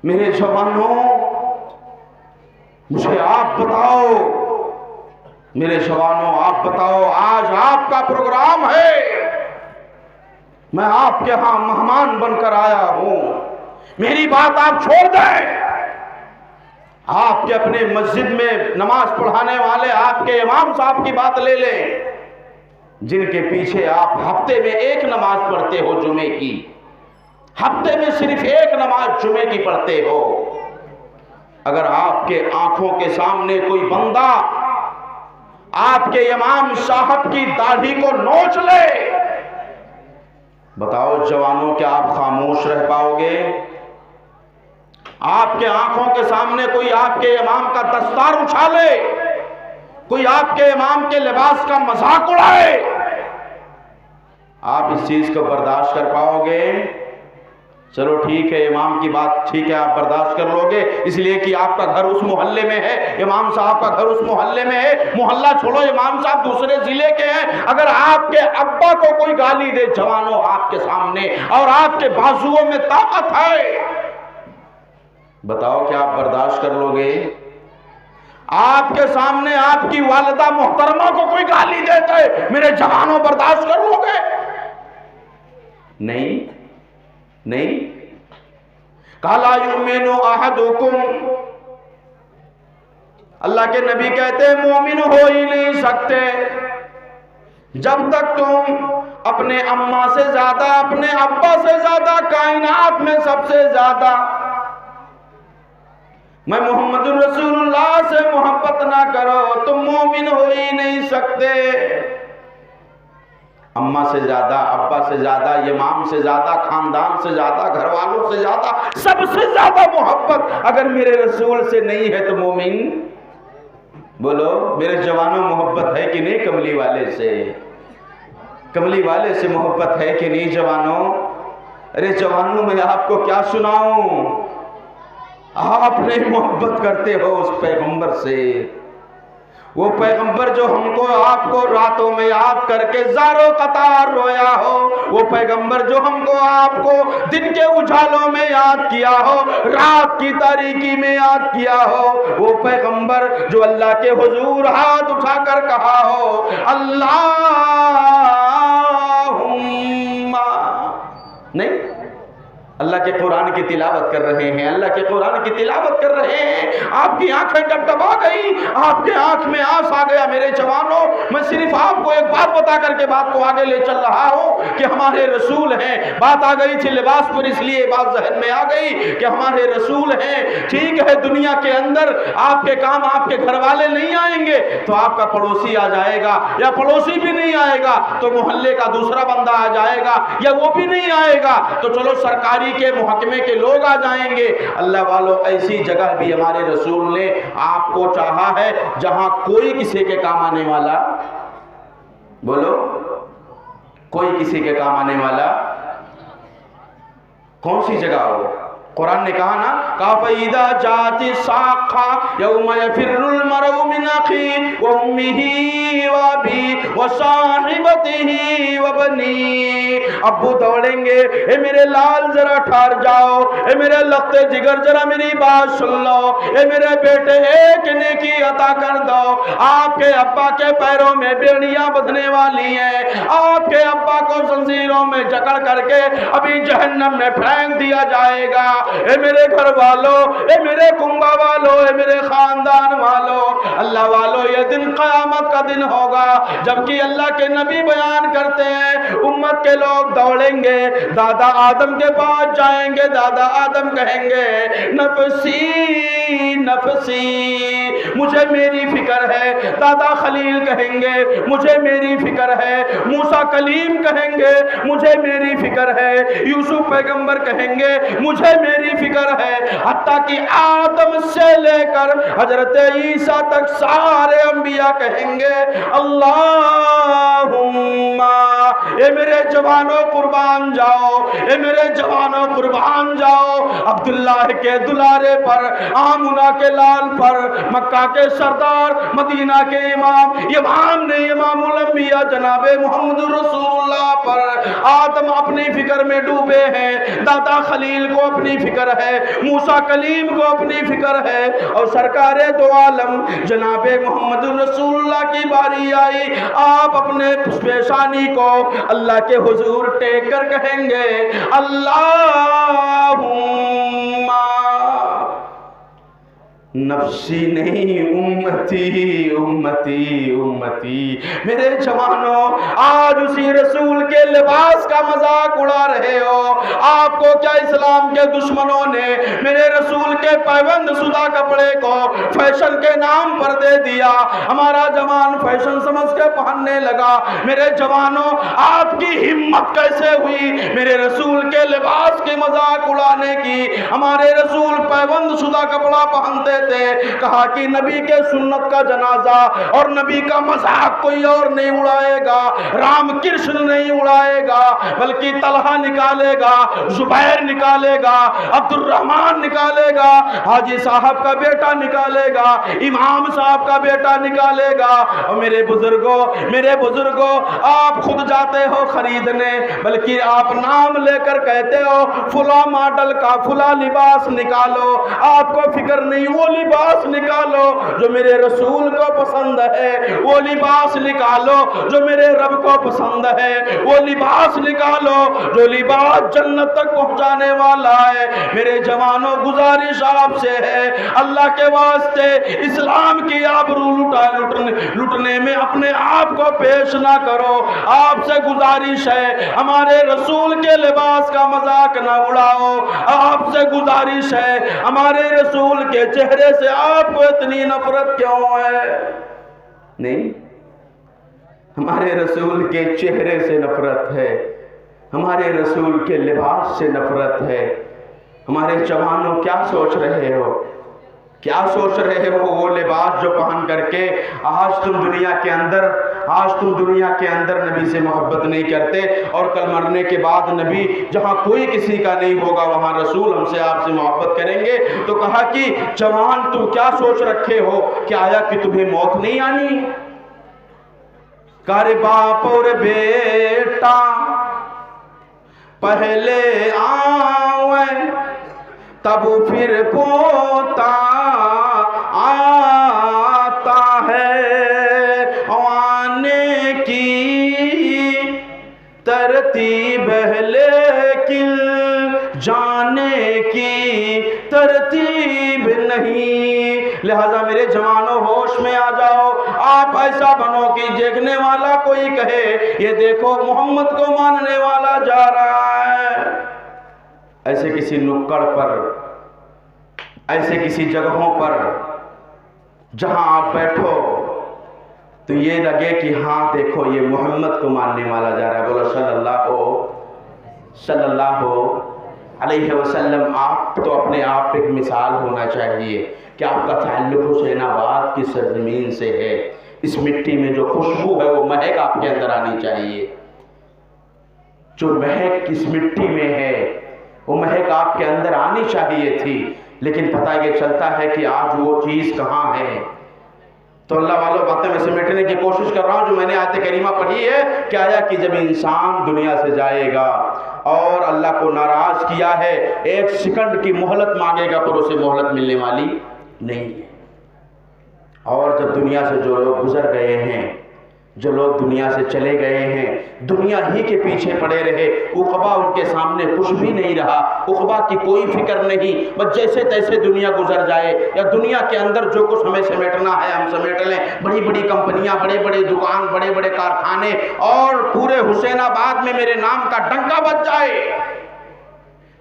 मेरे जवानों मुझे आप बताओ, मेरे जवानों आप बताओ, आज आपका प्रोग्राम है, मैं आपके यहां मेहमान बनकर आया हूं। मेरी बात आप छोड़ दें, आपके अपने मस्जिद में नमाज पढ़ाने वाले आपके इमाम साहब की बात ले लें, जिनके पीछे आप हफ्ते में एक नमाज पढ़ते हो, जुमे की, हफ्ते में सिर्फ एक नमाज जुमे की पढ़ते हो। अगर आपके आंखों के सामने कोई बंदा आपके इमाम साहब की दाढ़ी को नोच ले, बताओ जवानों, क्या आप खामोश रह पाओगे? आपके आंखों के सामने कोई आपके इमाम का दस्तार उछाले, कोई आपके इमाम के लिबास का मजाक उड़ाए, आप इस चीज को बर्दाश्त कर पाओगे? चलो ठीक है, इमाम की बात ठीक है, आप बर्दाश्त कर लोगे इसलिए कि आपका घर उस मोहल्ले में है, इमाम साहब का घर उस मोहल्ले में है। मोहल्ला छोड़ो, इमाम साहब दूसरे जिले के हैं। अगर आपके अब्बा को कोई गाली दे जवानों आपके सामने और आपके बाजुओं में ताकत है, बताओ क्या आप बर्दाश्त कर लोगे? आपके सामने आपकी वालिदा मोहतरमा को कोई गाली देता है, मेरे जवानों बर्दाश्त कर लोगे? नहीं नहीं। काला युमिनु अहदुकुम, अल्लाह के नबी कहते हैं मोमिन हो ही नहीं सकते जब तक तुम अपने अम्मा से ज्यादा, अपने अब्बा से ज्यादा, कायनात में सबसे ज्यादा मैं मोहम्मद रसूलुल्लाह से मोहब्बत ना करो, तुम मोमिन हो ही नहीं सकते। अम्मा से ज्यादा, अब्बा से ज्यादा, इमाम से ज्यादा, खानदान से ज्यादा, घर वालों से ज्यादा, सबसे ज्यादा मोहब्बत अगर मेरे रसूल से नहीं है तो मोमिन? बोलो मेरे जवानों, मोहब्बत है कि नहीं कमली वाले से? कमली वाले से मोहब्बत है कि नहीं जवानों? अरे जवानों, मैं आपको क्या सुनाऊं, आप नहीं मोहब्बत करते हो उस पैगंबर से। वो पैगंबर जो हमको आपको रातों में याद करके ज़ारो कतार रोया हो, वो पैगंबर जो हमको आपको दिन के उजालों में याद किया हो, रात की तारीकी में याद किया हो, वो पैगंबर जो अल्लाह के हुजूर हाथ उठाकर कहा हो अल्लाहुम्मा, नहीं, अल्लाह के कुरान की तिलावत कर रहे हैं, अल्लाह के कुरान की तिलावत कर रहे हैं, आपकी आंखें डबडबा गई, आपके आंख में आंस आ गया। मेरे जवानों, मैं सिर्फ आपको एक बात बता करके बात को आगे ले चल रहा हूं कि हमारे रसूल हैं। बात आ गई थी लिबास पर, इसलिए बात जहन में आ गई कि हमारे रसूल हैं। ठीक है, दुनिया के अंदर आपके काम आपके घर वाले नहीं आएंगे तो आपका पड़ोसी आ जाएगा, या पड़ोसी भी नहीं आएगा तो मोहल्ले का दूसरा बंदा आ जाएगा, या वो भी नहीं आएगा तो चलो सरकारी के मुहकमे के लोग आ जाएंगे। अल्लाह वालों, ऐसी जगह भी हमारे रसूल ने आपको चाहा है जहां कोई किसी के काम आने वाला, बोलो कोई किसी के काम आने वाला, कौन सी जगह हो? कुरान ने कहा ना, काफैदा जाति साखा यौम यफिरुल मरउ मिन अखी व उम्मिही व अबी व साहिबतिही व बनी। अब्बू दौड़ेंगे, ए मेरे लाल जरा ठहर जाओ, ए मेरे लखते जिगर जरा मेरी बात सुन लो, ए मेरे बेटे एक नेकी अता कर दो। आपके अब्बा के पैरों में बेड़ियां बंधने वाली हैं, आपके अब्बा को जंजीरों में जकड़ करके अभी जहन्नम में फेंक दिया जाएगा। ए मेरे घर वालों, ए मेरे कुंबा वालों, ए मेरे खानदान वालों, अल्लाह वालों, ये दिन क़यामत का दिन होगा जबकि अल्लाह के नबी बयान करते हैं उम्मत के लोग दौड़ेंगे, दादा आदम के पास जाएंगे, दादा आदम कहेंगे नफसी नफसी, मुझे मेरी फिक्र है। दादा खलील कहेंगे मुझे मेरी फिक्र है। मूसा कलीम कहेंगे मुझे मेरी फिक्र है। यूसुफ पैगंबर कहेंगे मुझे मेरी फिक्र है। हत्ता कि आदम से लेकर हजरत ईसा तक सारे अंबिया कहेंगे अल्लाहुम्मा, ए मेरे जवानों कुर्बान जाओ, ए मेरे जवानों कुर्बान जाओ अब्दुल्लाह के दुलारे पर, आमुना के लाल पर, मक्का के सरदार, मदीना के इमाम, इमाम ने इमामुल अंबिया जनाबे मोहम्मद रसूलुल्लाह पर। आदम अपनी फिक्र में डूबे हैं, दादा खलील को अपनी फिक्र है, मूसा कलीम को अपनी फिक्र है, और सरकारे दो आलम जनाबे मोहम्मद रसूलुल्लाह की बारी आई। आप अपने पेशानी को अल्लाह के हुजूर टेक कर कहेंगे अल्लाहुम्मा, नफ्सी नहीं, उम्मती उम्मती उम्मती। मेरे जवानों, आज उसी रसूल के लिबास का मजाक उड़ा रहे हो। आपको क्या इस्लाम के दुश्मनों ने मेरे रसूल के पैबंद शुदा कपड़े को फैशन के नाम पर दे दिया। हमारा जवान फैशन समझ के पहनने लगा। मेरे जवानों, आपकी हिम्मत कैसे हुई मेरे रसूल के लिबास के मजाक उड़ाने की? हमारे रसूल पैबंद शुदा कपड़ा पहनते थे। कहा कि नबी के सुन्नत का जनाजा और नबी का मजाक कोई और नहीं उड़ाएगा, राम कृष्ण नहीं उड़ाएगा, बल्कि तलहा निकालेगा, जुबैर निकालेगा, अब्दुर्रहमान निकालेगा, हाजी साहब का बेटा निकालेगा, इमाम साहब का बेटा निकालेगा। और मेरे बुजुर्गों, आप खुद जाते हो खरीदने, बल्कि आप नाम लेकर कहते हो फुला मॉडल का फुला लिबास निकालो। आपको फिक्र नहीं, वो लिबास निकालो जो मेरे रसूल को पसंद है, वो लिबास निकालो जो मेरे रब को पसंद है, वो लिबास निकालो जो लिबास जन्नत तक पहुंचाने वाला है। मेरे जवानों, गुजारिश आपसे है, अल्लाह के वास्ते इस्लाम की आबरू लुटने में अपने आप को पेश ना करो। आपसे गुजारिश है, हमारे रसूल के लिबास का मजाक ना उड़ाओ। आपसे गुजारिश है, हमारे रसूल के चेहरे से आपको इतनी नफरत क्यों है? नहीं, हमारे रसूल के चेहरे से नफरत है, हमारे रसूल के लिबास से नफरत है। हमारे जवानों, क्या सोच रहे हो? क्या सोच रहे हो? वो लिबास जो पहन करके आज तुम दुनिया के अंदर नबी से मोहब्बत नहीं करते, और कल मरने के बाद नबी जहां कोई किसी का नहीं होगा वहां रसूल हमसे आपसे मोहब्बत करेंगे। तो कहा कि जवान, तुम क्या सोच रखे हो? क्या आया कि तुम्हें मौत नहीं आनी? कर बाप और बेटा पहले आवे, तब फिर पोता आता है। आने की तरतीब लेकिन जाने की तरतीब नहीं। लिहाजा मेरे जवानों, होश में आ जाओ। आप ऐसा बनो कि देखने वाला कोई कहे, ये देखो मोहम्मद को मानने वाला जा रहा है। ऐसे किसी नुक्कड़ पर, ऐसे किसी जगहों पर जहां आप बैठो तो ये लगे कि हाँ देखो, ये मोहम्मद को मानने वाला जा रहा है। बोलो सल्लल्लाहु अलैहि वसल्लम। आप तो अपने आप एक मिसाल होना चाहिए कि आपका ताल्लुक हुसैनाबाद की सरजमीन से है। इस मिट्टी में जो खुशबू है वो महक आपके अंदर आनी चाहिए। जो महक इस मिट्टी में है वो महक आपके अंदर आनी चाहिए थी, लेकिन पता ये चलता है कि आज वो चीज़ कहाँ है। तो अल्लाह वालों, बातें मैं समेटने की कोशिश कर रहा हूँ जो मैंने आयत करीमा पढ़ी है। क्या आया कि जब इंसान दुनिया से जाएगा और अल्लाह को नाराज किया है, एक सेकंड की मोहलत मांगेगा पर उसे मोहलत मिलने वाली नहीं है। और जब दुनिया से जो लोग गुजर गए हैं, जो लोग दुनिया से चले गए हैं, दुनिया ही के पीछे पड़े रहे, उक़बा उनके सामने कुछ भी नहीं रहा, उक़बा की कोई फिक्र नहीं, बस जैसे तैसे दुनिया गुजर जाए, या दुनिया के अंदर जो कुछ हमें समेटना है हम समेट लें। बड़ी बड़ी कंपनियां, बड़े बड़े दुकान, बड़े बड़े कारखाने, और पूरे हुसैनाबाद में मेरे नाम का डंका बज जाए,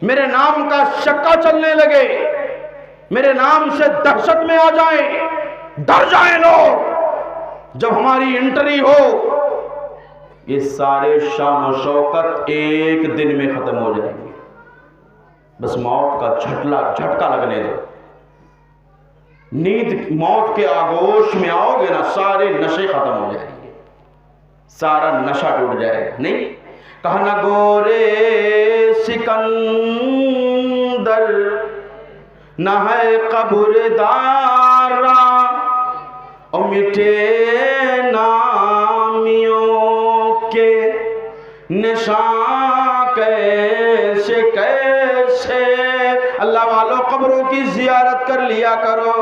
मेरे नाम का शक्का चलने लगे, मेरे नाम से दहशत में आ जाए, डर जाए लोग जब हमारी एंट्री हो। ये सारे शान और शौकत एक दिन में खत्म हो जाएंगे। बस मौत का झटका लगने दो। नींद, मौत के आगोश में आओगे ना, सारे नशे खत्म हो जाएंगे, सारा नशा टूट जाएगा। नहीं, कहना गोरे सिकंदर न है कब्रदारा, और मिटे नामियों के निशान कैसे कैसे। अल्लाह वालों, कब्रों की जियारत कर लिया करो,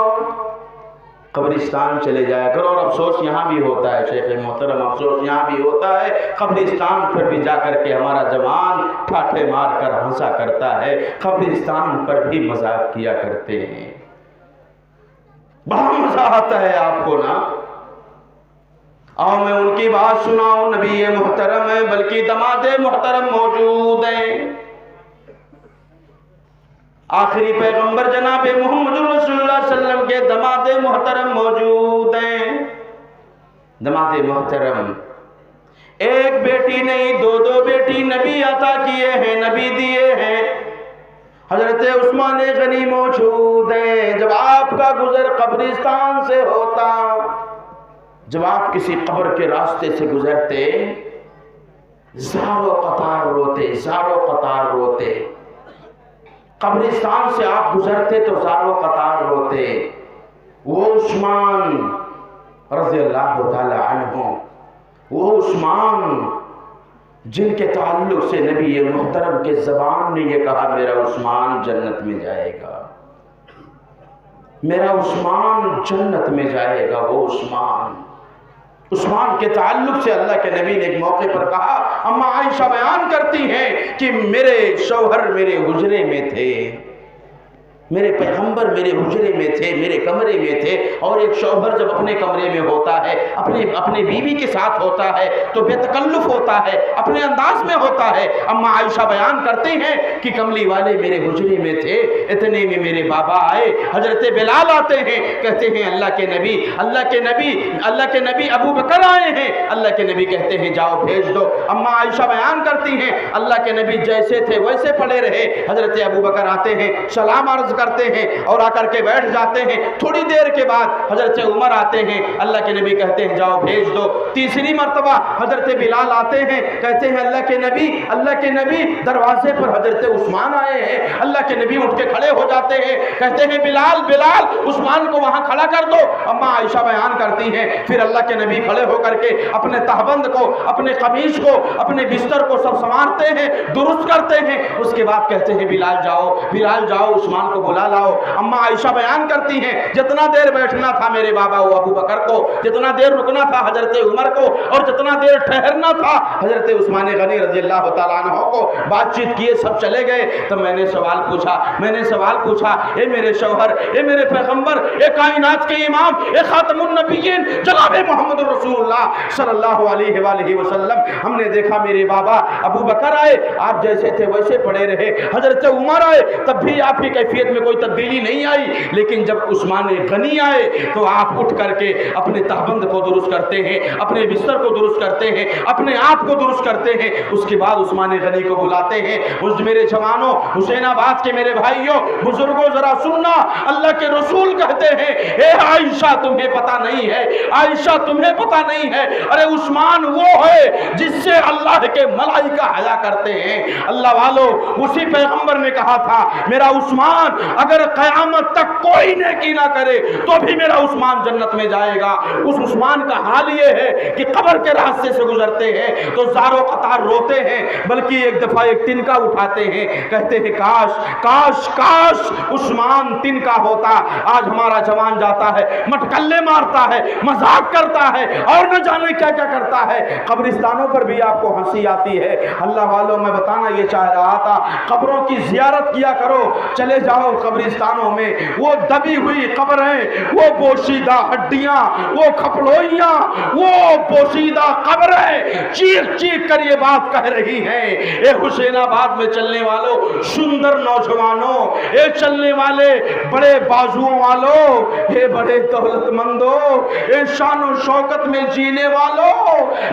कब्रिस्तान चले जाया करो। और अफसोस यहाँ भी होता है शेख मोहतरम, अफसोस यहाँ भी होता है, कब्रिस्तान पर भी जा कर के हमारा जवान ठाठे मार कर हंसा करता है, कब्रिस्तान पर भी मजाक किया करते हैं। बड़ा मजा आता है आपको ना। आओ मैं उनकी बात सुनाऊं। नबी मोहतरम है, बल्कि दमादे मोहतरम मौजूद हैं। आखिरी पैगंबर जनाब मोहम्मद रसूलुल्लाह सल्लल्लाहु अलैहि वसल्लम के दमादे मोहतरम मौजूद हैं। दमादे मोहतरम, एक बेटी नहीं, दो बेटी नबी अता किए हैं, नबी दिए हैं। हजरत उस्मान गनी मौजूद हैं। जब आपका गुजर कब्रिस्तान से होता, जब आप किसी कब्र के रास्ते से गुजरते, ज़ारो कतार रोते, ज़ारो कतार रोते। कब्रिस्तान से आप गुजरते तो ज़ारो कतार रोते। वो उस्मान रज़ी अल्लाह ताला अन्हु, वो उस्मान जिनके ताल्लुक से नबी मुहतरम के ज़बान ने ये कहा, मेरा उस्मान जन्नत में जाएगा, मेरा उस्मान जन्नत में जाएगा। वो उस्मान के ताल्लुक से अल्लाह के नबी ने एक मौके पर कहा, अम्मा आयशा बयान करती हैं कि मेरे शौहर मेरे हुजरे में थे, मेरे पैगंबर मेरे हुजरे में थे, मेरे कमरे में थे। और एक शौहर जब अपने कमरे में होता है, अपने बीवी के साथ होता है तो बेतकल्लुफ होता है, अपने अंदाज में होता है। अम्मा आयशा बयान करते हैं कि कमली वाले मेरे हुजरे में थे। इतने में मेरे बाबा आए, हजरत बिलाल आते हैं, कहते हैं अल्लाह के नबी अबू बकर आए हैं। अल्लाह के नबी कहते हैं जाओ भेज दो। अम्मा आयशा बयान करती हैं अल्लाह के नबी जैसे थे वैसे पड़े रहे। हजरत अबू बकर आते हैं, सलाम अर्ज करते हैं और आकर के बैठ जाते हैं। थोड़ी देर के बाद हजरत उमर आते हैं, अल्लाह के नबी कहते हैं जाओ भेज दो। तीसरी मर्तबा हजरत बिलाल आते हैं, कहते हैं अल्लाह के नबी दरवाजे पर हजरत उस्मान आए हैं। अल्लाह के नबी उठ के खड़े हो जाते हैं, कहते हैं बिलाल उस्मान को वहां खड़ा कर दो। अम्मा आयशा बयान करती हैं फिर अल्लाह के नबी खड़े होकर के अपने तहबंद को, अपने कमीज को, अपने बिस्तर को सब संवारते हैं, दुरुस्त करते हैं। उसके बाद कहते हैं बिलाल जाओ उस्मान को बुला लाओ। अम्मा आयशा बयान करती हैं जितना देर बैठना था मेरे बाबा वो अबू बकर को, जितना देर रुकना था हजरत उमर को, और जितना देर ठहरना था हजरत उस्मान गनी रज़ी अल्लाह तआला अन्हु को, बातचीत किए, सब चले गए। तब मैंने सवाल पूछा ए मेरे शौहर, ए मेरे पैगंबर, ए कायनात के इमाम, ए खातमुन नबिय्यीन जनाब मोहम्मद रसूलुल्लाह सल्लल्लाहु अलैहि वसल्लम, हमने देखा मेरे बाबा अबू बकर आए, आप जैसे थे वैसे पड़े रहे। हजरत उमर आए, तब भी आपकी कैफियत में कोई तब्दीली नहीं आई। लेकिन जब उस्मान गनी आए तो आप उठ करके अपने तहबंद को दुरुस्त करते हैं, अपने बिस्तर को दुरुस्त करते हैं, अपने आप को दुरुस्त करते हैं। उसके बाद उस्मान गनी को बुलाते हैं, उस मेरे जवानों, हुसैनाबाद के मेरे भाइयों, बुजुर्गों, जरा सुनना, अल्लाह के रसूल कहते हैं ए आयशा तुम्हें पता नहीं है, आयशा तुम्हें पता नहीं है, अरे उस्मान वो है जिससे अल्लाह के मलाइका हया करते हैं। अल्लाह वालों, उसी पैगंबर ने कहा था मेरा उस्मान अगर कयामत तक कोई नेकी ना करे तो भी मेरा उस्मान जन्नत में जाएगा। उस उस्मान का हाल ये है कि कब्र के रास्ते से गुजरते हैं तो ज़ारो कतार रोते हैं, बल्कि एक दफा एक तिनका उठाते हैं, कहते हैं काश काश काश उस्मान तिनका होता। आज हमारा जवान जाता है, मटकल्ले मारता है, मजाक करता है और न जाने क्या क्या करता है। कब्रिस्तानों पर भी आपको हंसी आती है। अल्लाह वालों, मैं बताना ये चाह रहा था, कब्रों की जियारत किया करो, चले जाओ कब्रिस्तानों में। वो दबी हुई कब्रें, वो पोशीदा हड्डियां, वो खपड़ोइयां, वो पोशीदा कब्रें चीख चीख कर ये बात कह रही हैं ए हुसैनाबाद में चलने वालों, सुंदर नौजवानों, ए चलने वाले बड़े बाजुओं वालों, ए बड़े दौलतमंदों, ए शान शौकत में जीने वालों,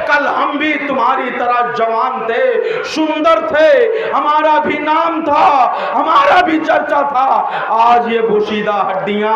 कल हम भी तुम्हारी तरह जवान थे, सुंदर थे, हमारा भी नाम था, हमारा भी चर्चा था। आज ये पोशीदा हड्डियां,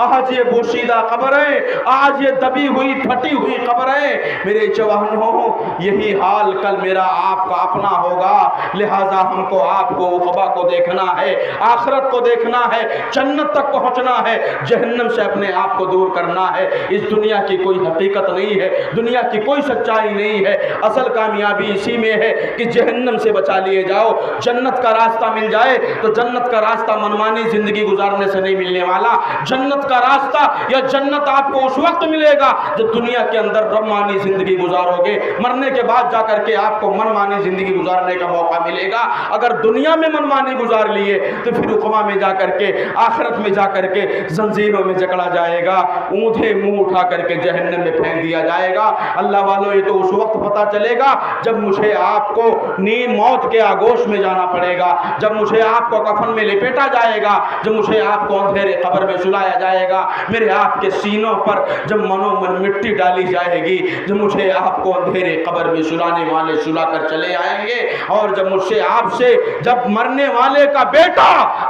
आज ये पोशीदा कब्रें, आज ये दबी हुई फटी हुई कब्रें। मेरे जवानों, यही हाल कल मेरा आपका अपना होगा। लिहाजा हमको आपको उक़बा को देखना है, आखिरत को देखना है, जन्नत तक पहुंचना है, जहन्नम से अपने आप को दूर करना है। इस दुनिया की कोई हकीकत नहीं है, दुनिया की कोई सच्चाई नहीं है। असल कामयाबी इसी में है कि जहन्नम से बचा लिए जाओ, जन्नत का रास्ता मिल जाए तो जन्नत का रास्ता मनमानी मनमानी जिंदगी गुजारने से नहीं मिलने वाला। जन्नत का रास्ता या जन्नत आपको उस वक्त मिलेगा जब दुनिया के अंदर रब्बानी जिंदगी गुजारोगे। मरने के बाद जाकर के आपको मनमानी जिंदगी गुजारने का मौका मिलेगा। अगर दुनिया में मनमानी गुजार लिए तो फिर उकमा में जाकर के, आखिरत में जाकर के जंजीरों में जकड़ा जाएगा, ऊंधे मुंह उठा करके जहन्नम में फेंक दिया जाएगा। अल्लाह वालों, ये तो उस वक्त पता चलेगा जब मुझे आपको नींद मौत के आगोश में जाना पड़ेगा, जब मुझे आपको कफन में लपेटा जाएगा, जब मुझे आपको अंधेरे कब्र में सुलाया जाएगा, मेरे आपके सीनों पर जब मनोमन मिट्टी डाली जाएगी, जब मुझे आपको अंधेरे कब्र में सुलाने वाले सुला कर चले आएंगे, और जब मुझसे आपसे जब मरने वाले का बेटा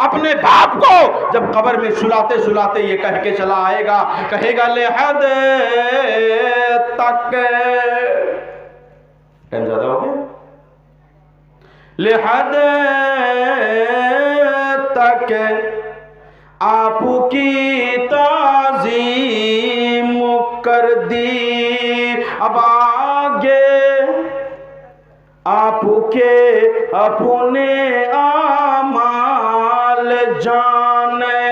अपने बाप को जब कब्र में सुलाते सुलाते ये कह के चला आएगा, कहेगा ले हद तक, टाइम ज्यादा हो गया, ले हद तक आपकी ताज़ीम कर दी, अब आगे आपके अपने आमाल जाने।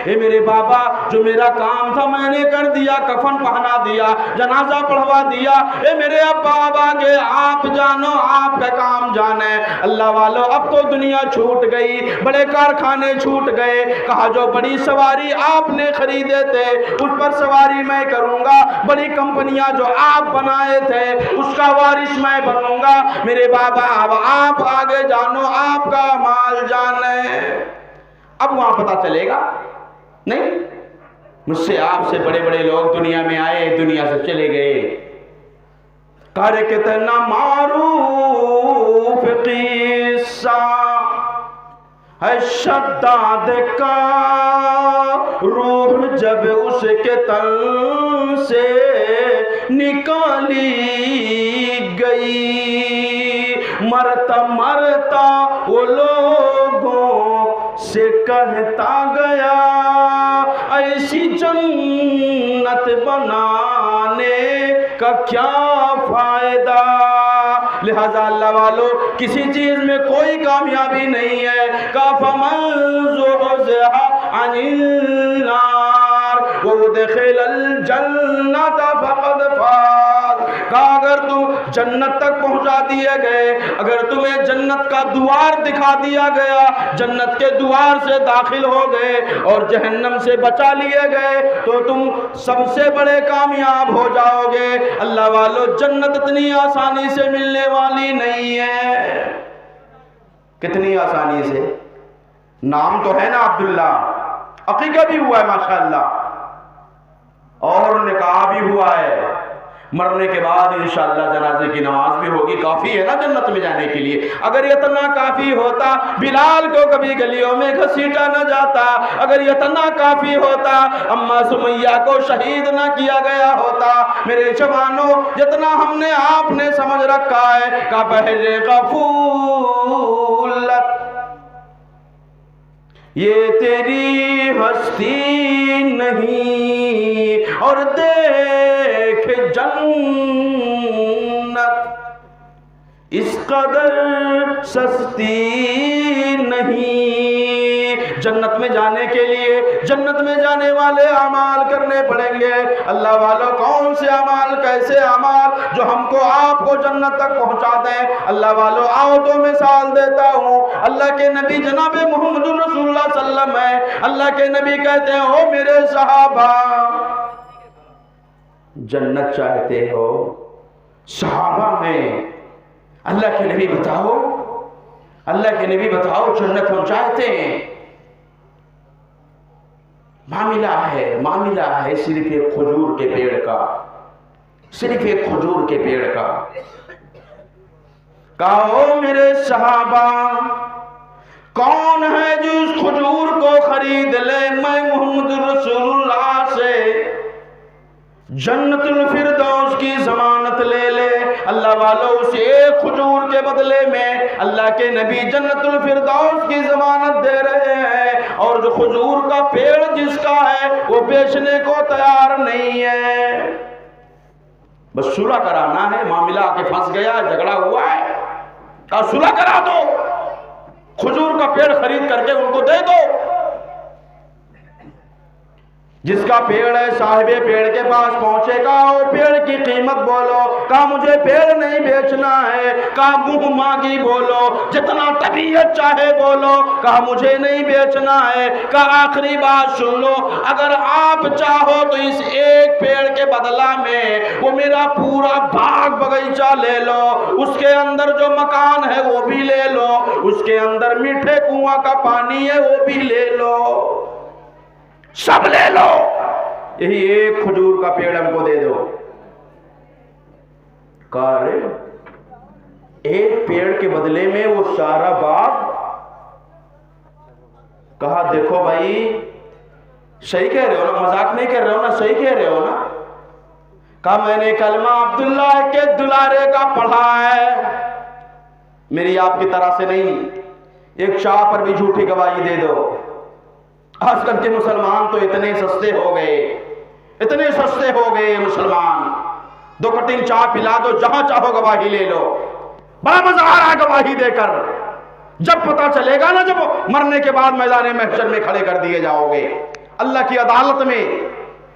ये मेरे बाबा, जो मेरा काम था मैंने कर दिया, कफन पहना दिया, जनाजा पढ़वा दिया। ये मेरे अब्बा आगे आप जानो, आपका काम जाने। अल्लाह वालों, अब तो दुनिया छूट गई, बड़े कारखाने छूट गए। कहा जो बड़ी सवारी आपने खरीदे थे उस पर सवारी मैं करूंगा, बड़ी कंपनियां जो आप बनाए थे उसका वारिस मैं बनूंगा। मेरे बाबा, अब आप आगे जानो, आपका माल जाने। अब वहां पता चलेगा नहीं, मुझसे आपसे बड़े बड़े लोग दुनिया में आए, दुनिया से चले गए। कर कितना मारूफ किस्सा है शद्दाद का, रूह जब उसके तन से निकाली गई, मरता मरता वो लोगों से कहता गया, ऐसी जन्नत बनाने का क्या फायदा। लिहाजा अल्लाह वालों, किसी चीज में कोई कामयाबी नहीं है। काफमन ज़ुहज़िहा अनिन नार व उदखिलल जन्नत फक़द फ़ाज़। अगर तुम जन्नत तक पहुंचा दिए गए, अगर तुम्हें जन्नत का द्वार दिखा दिया गया, जन्नत के द्वार से दाखिल हो गए और जहन्नम से बचा लिए गए, तो तुम सबसे बड़े कामयाब हो जाओगे। अल्लाह वालों, जन्नत इतनी आसानी से मिलने वाली नहीं है। कितनी आसानी से, नाम तो है ना अब्दुल्ला, अकीका भी हुआ है माशाअल्लाह, और निकाह भी हुआ है, मरने के बाद इंशाअल्लाह जनाजे की नमाज भी होगी। काफी है ना जन्नत में जाने के लिए। अगर इतना काफी होता, बिलाल को कभी गलियों में घसीटा न जाता। अगर इतना काफी होता, अम्मा सुमैया को शहीद न किया गया होता। मेरे जवानों, जितना हमने आपने समझ रखा है का बहरे गफूलत, ये तेरी हस्ती नहीं, और देख जन्नत इस कदर सस्ती नहीं। जन्नत में जाने के लिए, जन्नत में जाने वाले अमाल करने पड़ेंगे। अल्लाह वालों, कौन से अमाल, कैसे अमाल जो हमको आपको जन्नत तक पहुंचा दें। अल्लाह वालों, आओ तो मिसाल देता हूँ। अल्लाह के नबी जनाब मोहम्मद रसूलुल्लाह सल्लल्लाहु अलैहि वसल्लम है। अल्लाह के नबी कहते हैं, ओ मेरे सहाबा, जन्नत चाहते हो? सहाबा में अल्लाह के नबी बताओ, अल्लाह के नबी बताओ, जन्नत हम चाहते हैं। मामला है सिर्फ एक खजूर के पेड़ का, सिर्फ एक खजूर के पेड़ का। कहो मेरे सहाबा, कौन है जो इस खजूर को खरीद ले, मैं मोहम्मद रसूलुल्लाह से जन्नतुल फिरदौस की जमानत ले ले। अल्लाह वालों, उस एक खजूर के बदले में अल्लाह के नबी जन्नतुल फिरदौस की जमानत दे रहे हैं, और जो खजूर का पेड़ जिसका है वो बेचने को तैयार नहीं है। बस सुलह कराना है, मामला आके फंस गया, झगड़ा हुआ है, सुलह करा दो, खजूर का पेड़ खरीद करके उनको दे दो। जिसका पेड़ है साहिबे पेड़ के पास पहुंचे, कहा वो पेड़ की कीमत बोलो, कहा मुझे पेड़ नहीं बेचना है, कहा मुंह मांगी बोलो, जितना तबीयत चाहे बोलो, कहा मुझे नहीं बेचना है, कहा आखिरी बात सुन लो, अगर आप चाहो तो इस एक पेड़ के बदला में वो मेरा पूरा बाग बगीचा ले लो, उसके अंदर जो मकान है वो भी ले लो, उसके अंदर मीठे कुआं का पानी है वो भी ले लो, सब ले लो, यही एक खजूर का पेड़ हमको दे दो। कहा अरे एक पेड़ के बदले में वो सारा बाग? कहा देखो भाई सही कह रहे हो ना, मजाक नहीं कर रहे हो ना, सही कह रहे हो ना। कहा मैंने कलमा अब्दुल्ला के दुलारे का पढ़ा है, मेरी आपकी तरह से नहीं, एक शाह पर भी झूठी गवाही दे दो। आजकल के मुसलमान तो इतने सस्ते हो गए, इतने सस्ते हो गए मुसलमान, 2 कटिंग चाय पिला दो, जहां चाहो गवाही ले लो, बड़ा मजा आ रहा है गवाही देकर। जब पता चलेगा ना, जब मरने के बाद मैदान महशर में खड़े कर दिए जाओगे अल्लाह की अदालत में,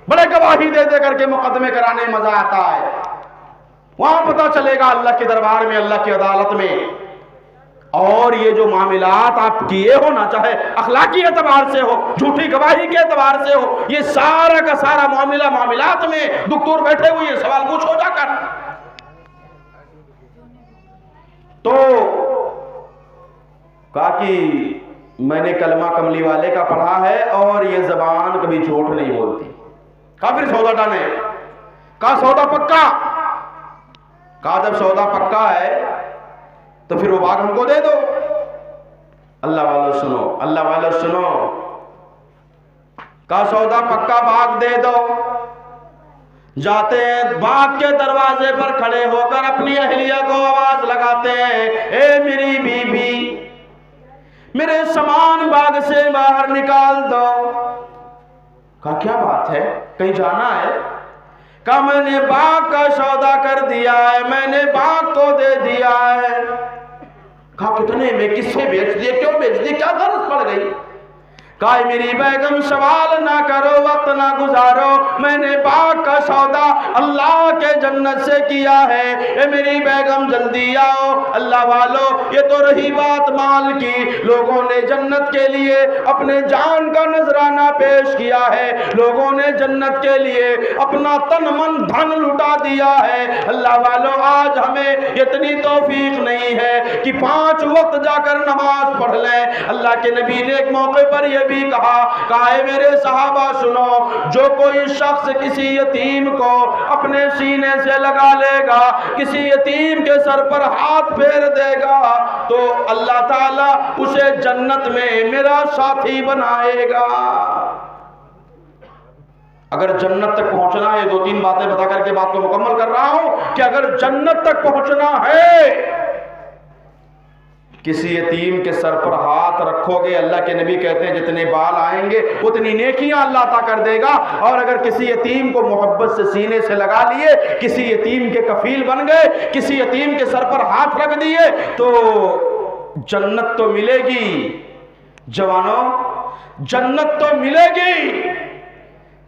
बड़े गवाही दे दे करके मुकदमे कराने में मजा आता है, वहां पता चलेगा अल्लाह के दरबार में, अल्लाह की अदालत में। और ये जो मामलात आप किए हो ना, चाहे अखलाकी एतबार से हो, झूठी गवाही के एतबार से हो, ये सारा का सारा मामलात में दुक्तूर बैठे हुए ये सवाल पूछो जाकर। तो कहा कि मैंने कलमा कमली वाले का पढ़ा है और ये जबान कभी झूठ नहीं बोलती। कहा फिर सौदा डाले, कहा सौदा पक्का, कहा जब सौदा पक्का है तो फिर वो बाग हमको दे दो। अल्लाह वालों सुनो, अल्लाह वालों सुनो, का सौदा पक्का, बाग दे दो। जाते हैं बाग के दरवाजे पर खड़े होकर अपनी अहलिया को आवाज लगाते हैं, ए मेरी बीबी मेरे सामान बाग से बाहर निकाल दो। कहा क्या बात है, कहीं जाना है? कहा मैंने बाग का सौदा कर दिया है, मैंने बाग को दे दिया है। कहा कितने में, किससे बेच दिए, क्यों बेच दिए, क्या गरज पड़ गई? कहा मेरी बेगम सवाल ना करो, वक्त ना गुजारो, मैंने बाग का सौदा अल्लाह के जन्नत से किया है, ए मेरी बेगम जल्दी आओ। अल्लाह वालों ये तो रही बात माल की, लोगों ने जन्नत के लिए अपने जान का नजराना पेश किया है, लोगों ने जन्नत के लिए अपना तन मन धन लुटा दिया है। अल्लाह वालों आज हमें इतनी तौफीक नहीं है कि 5 वक्त जाकर नमाज पढ़ लें। अल्लाह के नबी ने एक मौके पर यह भी कहा मेरे सहाबा सुनो, जो कोई शख्स किसी यतीम को अपने सीने से लगा लेगा, किसी यतीम के सर पर हाथ फेर देगा, तो अल्लाह ताला उसे जन्नत में मेरा साथी बनाएगा। अगर जन्नत तक पहुंचना है, 2-3 बातें बता करके बात को मुकम्मल कर रहा हूं कि अगर जन्नत तक पहुंचना है, किसी यतीम के सर पर हाथ रखोगे, अल्लाह के नबी कहते हैं जितने बाल आएंगे उतनी नेकियां अल्लाह अता कर देगा। और अगर किसी यतीम को मोहब्बत से सीने से लगा लिए, किसी यतीम के कफील बन गए, किसी यतीम के सर पर हाथ रख दिए, तो जन्नत तो मिलेगी जवानों, जन्नत तो मिलेगी।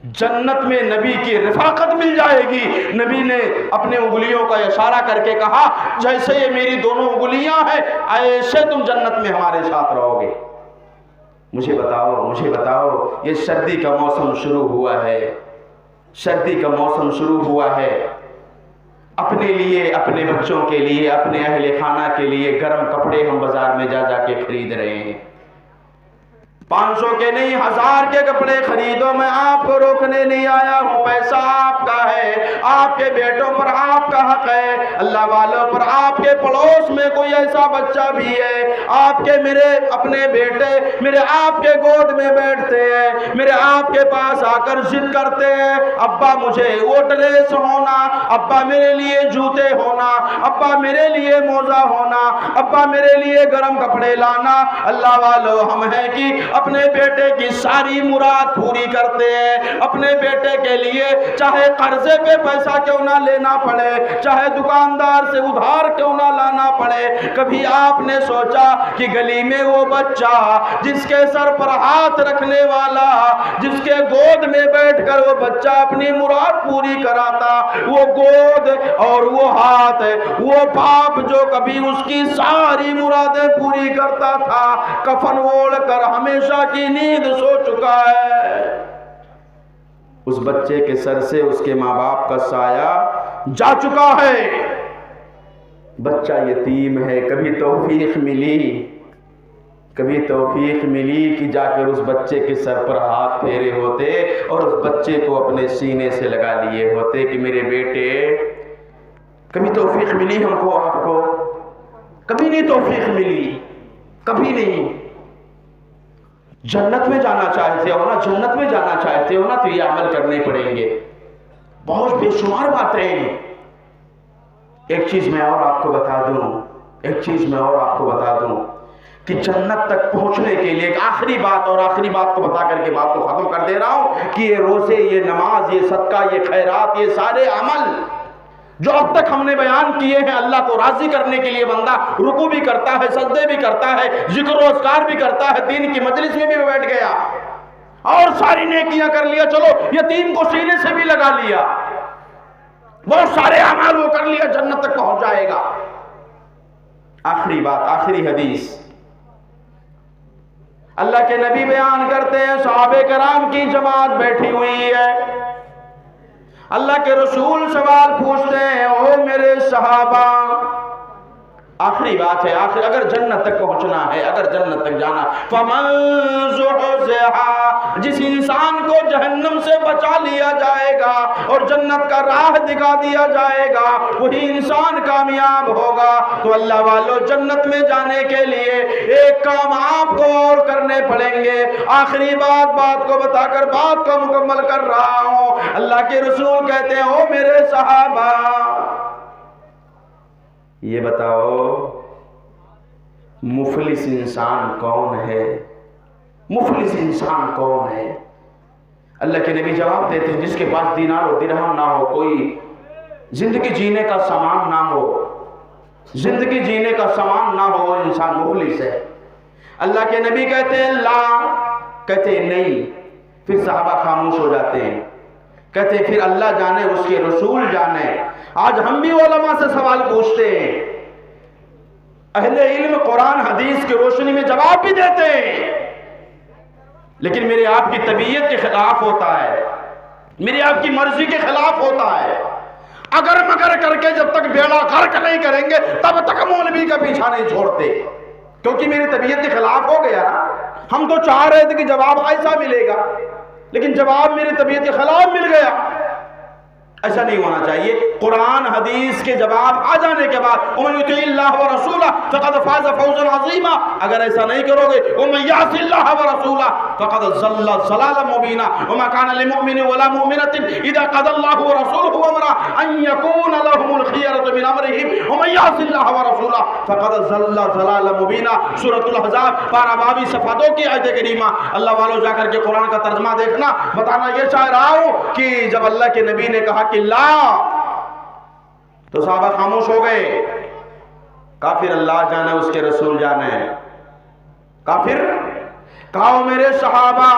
जन्नत में नबी की रिफाकत मिल जाएगी। नबी ने अपने उंगलियों का इशारा करके कहा, जैसे ये मेरी दोनों उंगलियां हैं, ऐसे तुम जन्नत में हमारे साथ रहोगे। मुझे बताओ, ये सर्दी का मौसम शुरू हुआ है, सर्दी का मौसम शुरू हुआ है, अपने लिए, अपने बच्चों के लिए, अपने अहले खाना के लिए गर्म कपड़े हम बाजार में जा के खरीद रहे हैं। 500 के नहीं 1000 के कपड़े खरीदो, मैं आपको रोकने नहीं आया हूँ, पैसा आपका है, आपके बेटों पर आपका हक है। अल्लाह वालों पर आपके पड़ोस में कोई ऐसा बच्चा भी है, आपके मेरे अपने बेटे मेरे आपके गोद में बैठते हैं, मेरे आपके पास आकर जिद करते हैं, अब्बा मुझे वो ड्रेस होना, अब्बा मेरे लिए जूते होना, अब्बा मेरे लिए मोजा होना, अब्बा मेरे लिए गर्म कपड़े लाना। अल्लाह वालों हम हैं कि अपने बेटे की सारी मुराद पूरी करते हैं। अपने बेटे के लिए चाहे कर्जे पे पैसा क्यों ना लेना पड़े, चाहे दुकानदार से उधार क्यों ना लाना पड़े। कभी आपने सोचा कि गली में वो बच्चा जिसके सर पर हाथ रखने वाला, जिसके गोद में बैठकर वो बच्चा अपनी मुराद पूरी कराता, वो गोद और वो हाथ, वो बाप जो कभी उसकी सारी मुरादें पूरी करता था, कफन ओढ़ कर हमेशा की नींद सो चुका है। उस बच्चे के सर से उसके माँ बाप का साया जा चुका है। बच्चा यतीम है। कभी तौफीक मिली, कभी तौफीक मिली कि जाकर उस बच्चे के सर पर हाथ फेरे होते और उस बच्चे को अपने सीने से लगा लिए होते कि मेरे बेटे। कभी तौफीक मिली हमको, आपको? कभी नहीं तौफीक मिली, कभी नहीं। जन्नत में जाना चाहते हो ना, जन्नत में जाना चाहते हो ना, तो ये अमल करने पड़ेंगे। बहुत बेशुमार बातें हैं। एक चीज मैं और आपको बता दूं, एक चीज मैं और आपको बता दूं कि जन्नत तक पहुंचने के लिए एक आखिरी बात, और आखिरी बात को बता करके बात को खत्म कर दे रहा हूं कि ये रोजे, ये नमाज, ये सदका, ये खैरात, ये सारे अमल जो अब तक हमने बयान किए हैं, अल्लाह को राजी करने के लिए बंदा रुकू भी करता है, सजदे भी करता है, जिक्र और अस्कार भी करता है, दीन की मजलिस में भी बैठ गया और सारी नेकियां कर लिया, चलो यतीम को सीने से भी लगा लिया, बहुत सारे अमल वो कर लिया, जन्नत तक पहुंच जाएगा। आखिरी बात, आखिरी हदीस अल्लाह के नबी बयान करते हैं, सहाबे कराम की जमात बैठी हुई है, अल्लाह के रसूल सवाल पूछते हैं, ओ मेरे सहाबा, आखिरी बात है, आखिर अगर जन्नत तक पहुंचना है, अगर जन्नत तक जाना, फमन ज़ुहज़िहा, जिस इंसान को जहन्नम से बचा लिया जाएगा और जन्नत का राह दिखा दिया जाएगा, वही इंसान कामयाब होगा। तो अल्लाह वालों, जन्नत में जाने के लिए एक काम आपको और करने पड़ेंगे। आखिरी बात को बताकर बात को मुकम्मल कर रहा हूं। अल्लाह के रसूल कहते हैं, ओ मेरे सहाबा, ये बताओ मुफलिस इंसान कौन है? मुफलिस इंसान कौन है? अल्लाह के नबी जवाब देते हैं, जिसके पास दीनार और दिरहम ना हो, कोई जिंदगी जीने का सामान ना हो, जिंदगी जीने का सामान ना हो, वो इंसान मुफलिस है। अल्लाह के नबी कहते हैं ला, कहते हैं नहीं। फिर सहाबा खामोश हो जाते हैं, कहते फिर अल्लाह जाने, उसके रसूल जाने। आज हम भी उलमा से सवाल पूछते हैं, अहले इल्म कुरान हदीस की रोशनी में जवाब भी देते हैं, लेकिन मेरे आपकी तबीयत के खिलाफ होता है, मेरी आपकी मर्जी के खिलाफ होता है। अगर मगर करके जब तक बेड़ा गर्क नहीं करेंगे तब तक मौलवी का पीछा नहीं छोड़ते, क्योंकि मेरी तबीयत के खिलाफ हो गया ना। हम तो चाह रहे थे कि जवाब ऐसा मिलेगा, लेकिन जवाब मेरी तबीयत के खिलाफ मिल गया। ऐसा नहीं होना चाहिए। कुरान हदीस के जवाब आ जाने के बाद अगर ऐसा नहीं करोगे, अल्लाह वालों जाकर के कुरान का तर्जमा देखना। बताना ये चाह रहा हूं कि जब अल्लाह के नबी ने कहा कि ला, तो साहबा खामोश हो गए। काफिर अल्लाह जाने, उसके रसूल जाने। काफिर कहो मेरे सहाबा,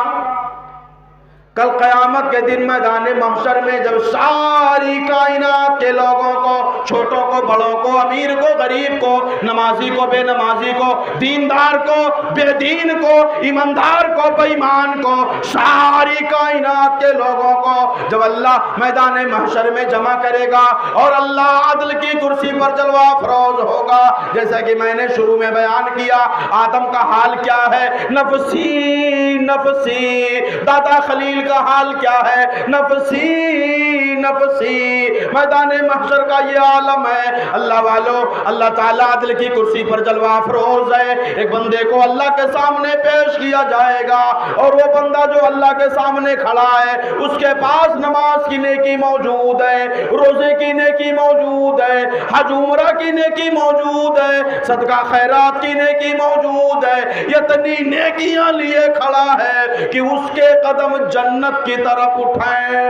कल क़यामत के दिन मैदान महशर में जब सारी कायनात के लोगों को, छोटों को, बड़ों को, अमीर को, गरीब को, नमाजी को, बेनमाजी को, दीनदार को, बेदीन को, ईमानदार को, बेईमान को, सारी कायनात के लोगों को जब अल्लाह मैदान महशर में जमा करेगा और अल्लाह अदल की कुर्सी पर जलवा फरोज होगा। जैसा कि मैंने शुरू में बयान किया, आदम का हाल क्या है? नफसी नफसी। दादा खलील का हाल क्या है? नफसी नफसी। मैदान महशर का ये आलम है। अल्लाह वालों, अल्लाह ताला अदल की कुर्सी पर जलवा अफरोज है। एक बंदे को अल्लाह के सामने पेश किया जाएगा और वो बंदा जो अल्लाह के सामने खड़ा है उसके पास नमाज की नेकी मौजूद है, रोजे की नेकी मौजूद है, हज उम्रा की नेकी मौजूद है, सदका खैरात की नेकी मौजूद है। इतनी नेकियां लिए खड़ा है कि उसके कदम जन्नत की तरफ उठाए।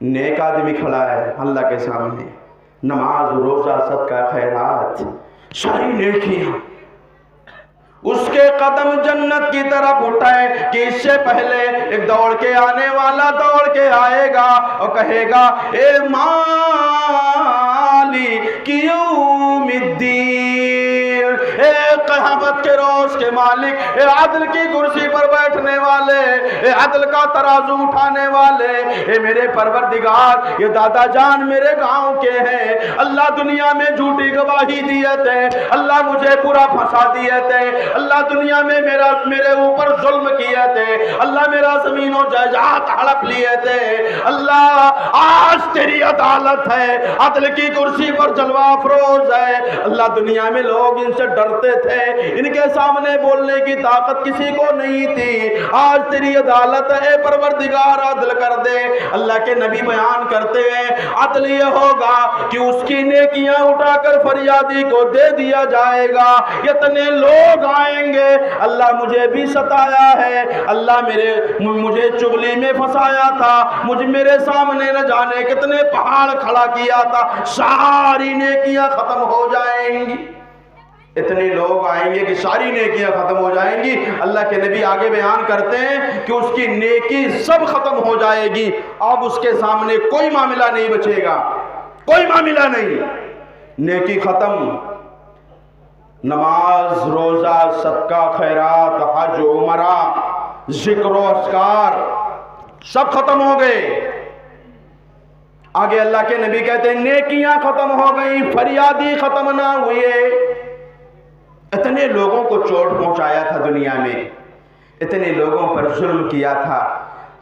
नेक आदमी खड़ा है अल्लाह के सामने, नमाज, रोजा, सदका खैरात, सारी नेकियां, उसके कदम जन्नत की तरफ उठाए कि इससे पहले एक दौड़ के आने वाला दौड़ के आएगा और कहेगा ए माली यौमिद्दीन, ए क़यामत के रोज के मालिक, ए अदल की कुर्सी पर बैठने वाले, ए अदल का तराजू उठाने वाले, ए मेरे परवरदिगार, ये दादा जान मेरे गांव के हैं, अल्लाह दुनिया में झूठी गवाही दिए थे, अल्लाह मुझे पूरा फंसा दिए थे, अल्लाह दुनिया में मेरे ऊपर जुल्म किए थे, अल्लाह मेरा ज़मीनों जायदाद हड़प लिए थे, अल्लाह आज तेरी अदालत है, अदल की कुर्सी पर जलवा अफरोज है। अल्लाह दुनिया में लोग इनसे डरते थे, इनके सामने बोलने की ताकत किसी को नहीं थी, आज तेरी अदालत है परवरदिगार, अदल कर दे। अल्लाह के नबी बयान करते हैं अदल ये होगा कि उसकी नेकियां उठाकर फरियादी को दे दिया जाएगा। इतने लोग आएंगे, अल्लाह मुझे भी सताया है, अल्लाह मुझे चुगली में फंसाया था, मुझे मेरे सामने न जाने कितने पहाड़ खड़ा किया था, सारी नेकियां खत्म हो जाएंगी। इतने लोग आएंगे कि सारी नेकियां खत्म हो जाएंगी। अल्लाह के नबी आगे बयान करते हैं कि उसकी नेकी सब खत्म हो जाएगी, अब उसके सामने कोई मामला नहीं बचेगा, कोई मामला नहीं, नेकी खत्म, नमाज, रोजा, सदका खैरात, हज, उमरा, जिक्र अस्कार सब खत्म हो गए। आगे अल्लाह के नबी कहते हैं नेकियां खत्म हो गई, फरियादी खत्म ना हुए। इतने लोगों को चोट पहुंचाया था दुनिया में, इतने लोगों पर जुल्म किया था,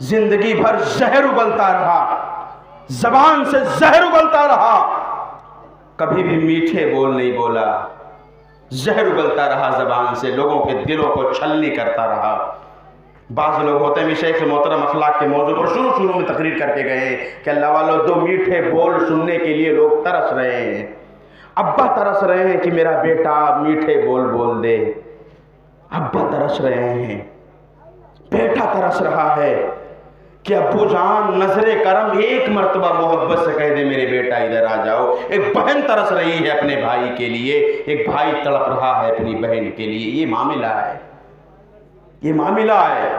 जिंदगी भर जहर उगलता रहा, जबान से जहर उगलता रहा, कभी भी मीठे बोल नहीं बोला, जहर उगलता रहा जबान से, लोगों के दिलों को छलनी करता रहा। बाज़ लोग होते हैं शेख मोहतरम अखलाक के मौजू पर शुरू में तकरीर करके गए कि अल्लाह वालों दो मीठे बोल सुनने के लिए लोग तरस रहे हैं, अब्बा तरस रहे हैं कि मेरा बेटा मीठे बोल बोल दे, अब्बा तरस रहे हैं, बेटा तरस रहा है कि अब्बू जान नजरे करम एक मर्तबा मोहब्बत से कह दे मेरे बेटा इधर आ जाओ। एक बहन तरस रही है अपने भाई के लिए, एक भाई तड़प रहा है अपनी बहन के लिए। ये मामला है, ये मामला है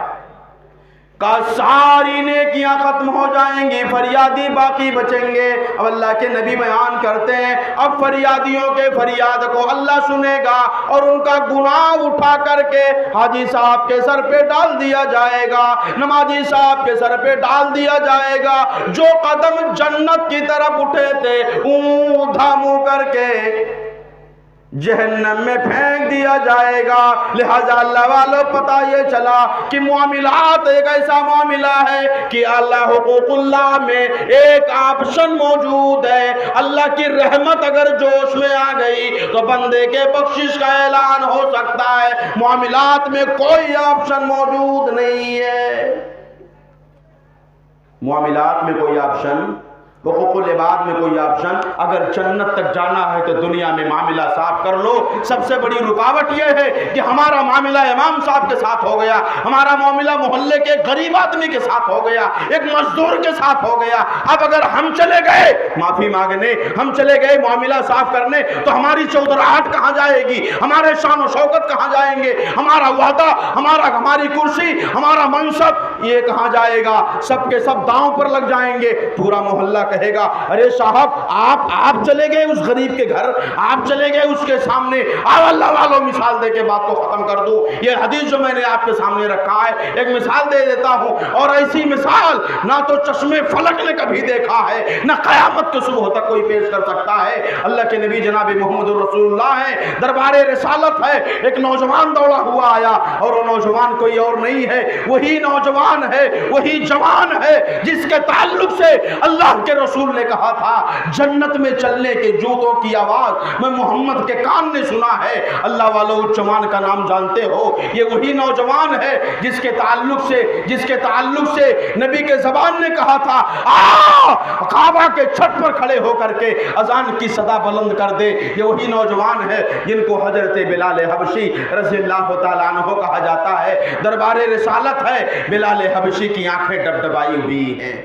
का सारी नेकियां खत्म हो जाएंगी, फरियादी बाकी बचेंगे। अब अल्लाह के नबी बयान करते हैं अब फरियादियों के फरियाद को अल्लाह सुनेगा और उनका गुनाह उठा करके हाजी साहब के सर पे डाल दिया जाएगा, नमाजी साहब के सर पे डाल दिया जाएगा। जो कदम जन्नत की तरफ उठे थे ऊंधा मुंह करके जहन्नम में फेंक दिया जाएगा। लिहाजा अल्लाह वालों पता ये चला कि मामलात एक ऐसा मामला है कि अल्लाह हुकूकुल्लाह में एक ऑप्शन मौजूद है। अल्लाह की रहमत अगर जोश में आ गई तो बंदे के बख्शिश का ऐलान हो सकता है, मामलात में कोई ऑप्शन मौजूद नहीं है। मामलात में कोई ऑप्शन, हुकूकुल इबाद में कोई ऑप्शन, अगर जन्नत तक जाना है तो दुनिया में मामला साफ कर लो। सबसे बड़ी रुकावट यह है कि हमारा मामला इमाम साहब के साथ हो गया, हमारा मामला मोहल्ले के गरीब आदमी के साथ हो गया, एक मजदूर के साथ हो गया। अब अगर हम चले गए माफी मांगने, हम चले गए मामला साफ करने तो हमारी चौधराहट कहाँ जाएगी, हमारे शान और शौकत कहाँ जाएंगे, हमारा वादा, हमारी कुर्सी, हमारा मनसब, ये कहाँ जाएगा? सबके सब दांव पर लग जाएंगे। पूरा मोहल्ला कहेगा अरे साहब आप चले गए उस गरीब के घर, आप चले गए उसके सामने। अब अल्लाह वालों मिसाल दे के बात को खत्म कर दूं। ये हदीस जो मैंने आपके सामने रखा है एक मिसाल दे देता हूं, और ऐसी मिसाल ना तो चश्मे फलक ने कभी देखा है, ना कयामत के सुबह तक कोई पेश कर सकता है। अल्लाह के नबी जनाब मोहम्मद रसूलुल्लाह है, दरबारे रिसालत है। एक नौजवान दौड़ा हुआ आया और वो नौजवान कोई और नहीं है, वही नौजवान नौजवान है वही जवान है जिसके ताल्लुक से अल्लाह के रसूल ने कहा था जन्नत में चलने के जूतों की आवाज मैं मोहम्मद के कान ने सुना है। अल्लाह वालों, उस जवान का नाम जानते हो? ये वही नौजवान है जिसके ताल्लुक से नबी के ज़बान ने कहा था काबा के छत पर खड़े होकर के अजान की सदा बुलंद कर दे। ये वही नौजवान है जिनको हजरत बिलाल हबशी रज़ियल्लाहु ताला अन्हु कहा जाता है। दरबारे रिसालत है, बिलाल हबशी की आंखें डबडबाई हुई हैं,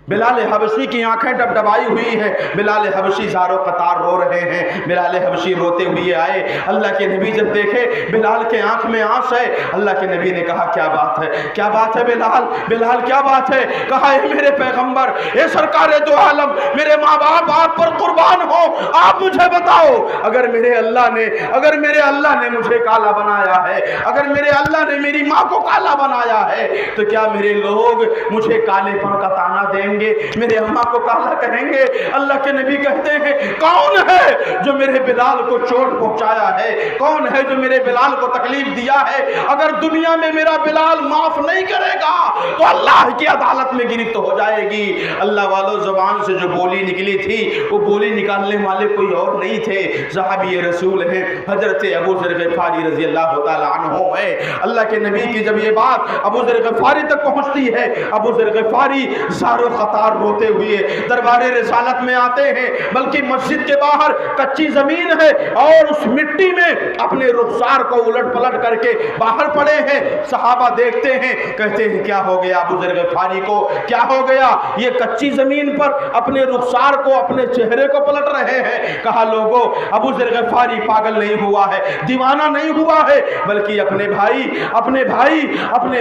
बिलाल हबशी की आंखें डबडबाई हुई हैं। बिलाल हबशी ज़ारो कतार रो रहे हैं। बिलाल हबशी रोते हुए आए। अल्लाह के नबी जब देखे बिलाल के आंख में आंस है, अल्लाह के नबी ने कहा क्या बात है, क्या बात है बिलाल, बिलाल क्या बात है? कहा है मेरे पैगंबर, ये सरकार दो आलम, मेरे माँ बाप आप पर कुर्बान हो, आप मुझे बताओ अगर मेरे अल्लाह ने मुझे काला बनाया है, अगर मेरे अल्लाह ने मेरी माँ को काला बनाया है, तो क्या मेरे लोग मुझे कालेपन का ताना देंगे, मेरे अम्मा को काला कहेंगे? अल्लाह के नबी कहते हैं कौन है जो मेरे बिलाल को चोट पहुंचाया है, कौन है जो मेरे बिलाल को तकलीफ दिया है? अगर दुनिया में मेरा बिलाल माफ नहीं करेगा तो अल्लाह की अदालत में गिरफ्त हो जाएगी। अल्लाह वालों, ज़बान से जो बोली निकली थी वो बोली निकालने वाले कोई और नहीं थे, सहाबी रसूल हैं हजरत अबू ज़र ग़िफ़ारी रज़ियल्लाहु ताला अन्हु है। अल्लाह के नबी की जब ये बात अबू ज़र ग़िफ़ारी तक पहुंचती है, अबू ज़र ग़िफ़ारी ज़ारो कतार रोते हुए दरबारे रिसालत में आते हैं, बल्कि मस्जिद के बाहर कच्ची जमीन है और उस मिट्टी में अपने रुखसार को उलट पलट करके बाहर पड़े हैं। सहाबा देखते हैं, कहते हैं क्या हो गया अबू ज़र ग़िफ़ारी को, क्या हो गया? ये कच्ची जमीन पर अपने रुखसार को, अपने चेहरे को पलट रहे हैं। कहा लोगों, अबू ज़र ग़िफ़ारी पागल नहीं हुआ है, दीवाना नहीं हुआ है, बल्कि अपने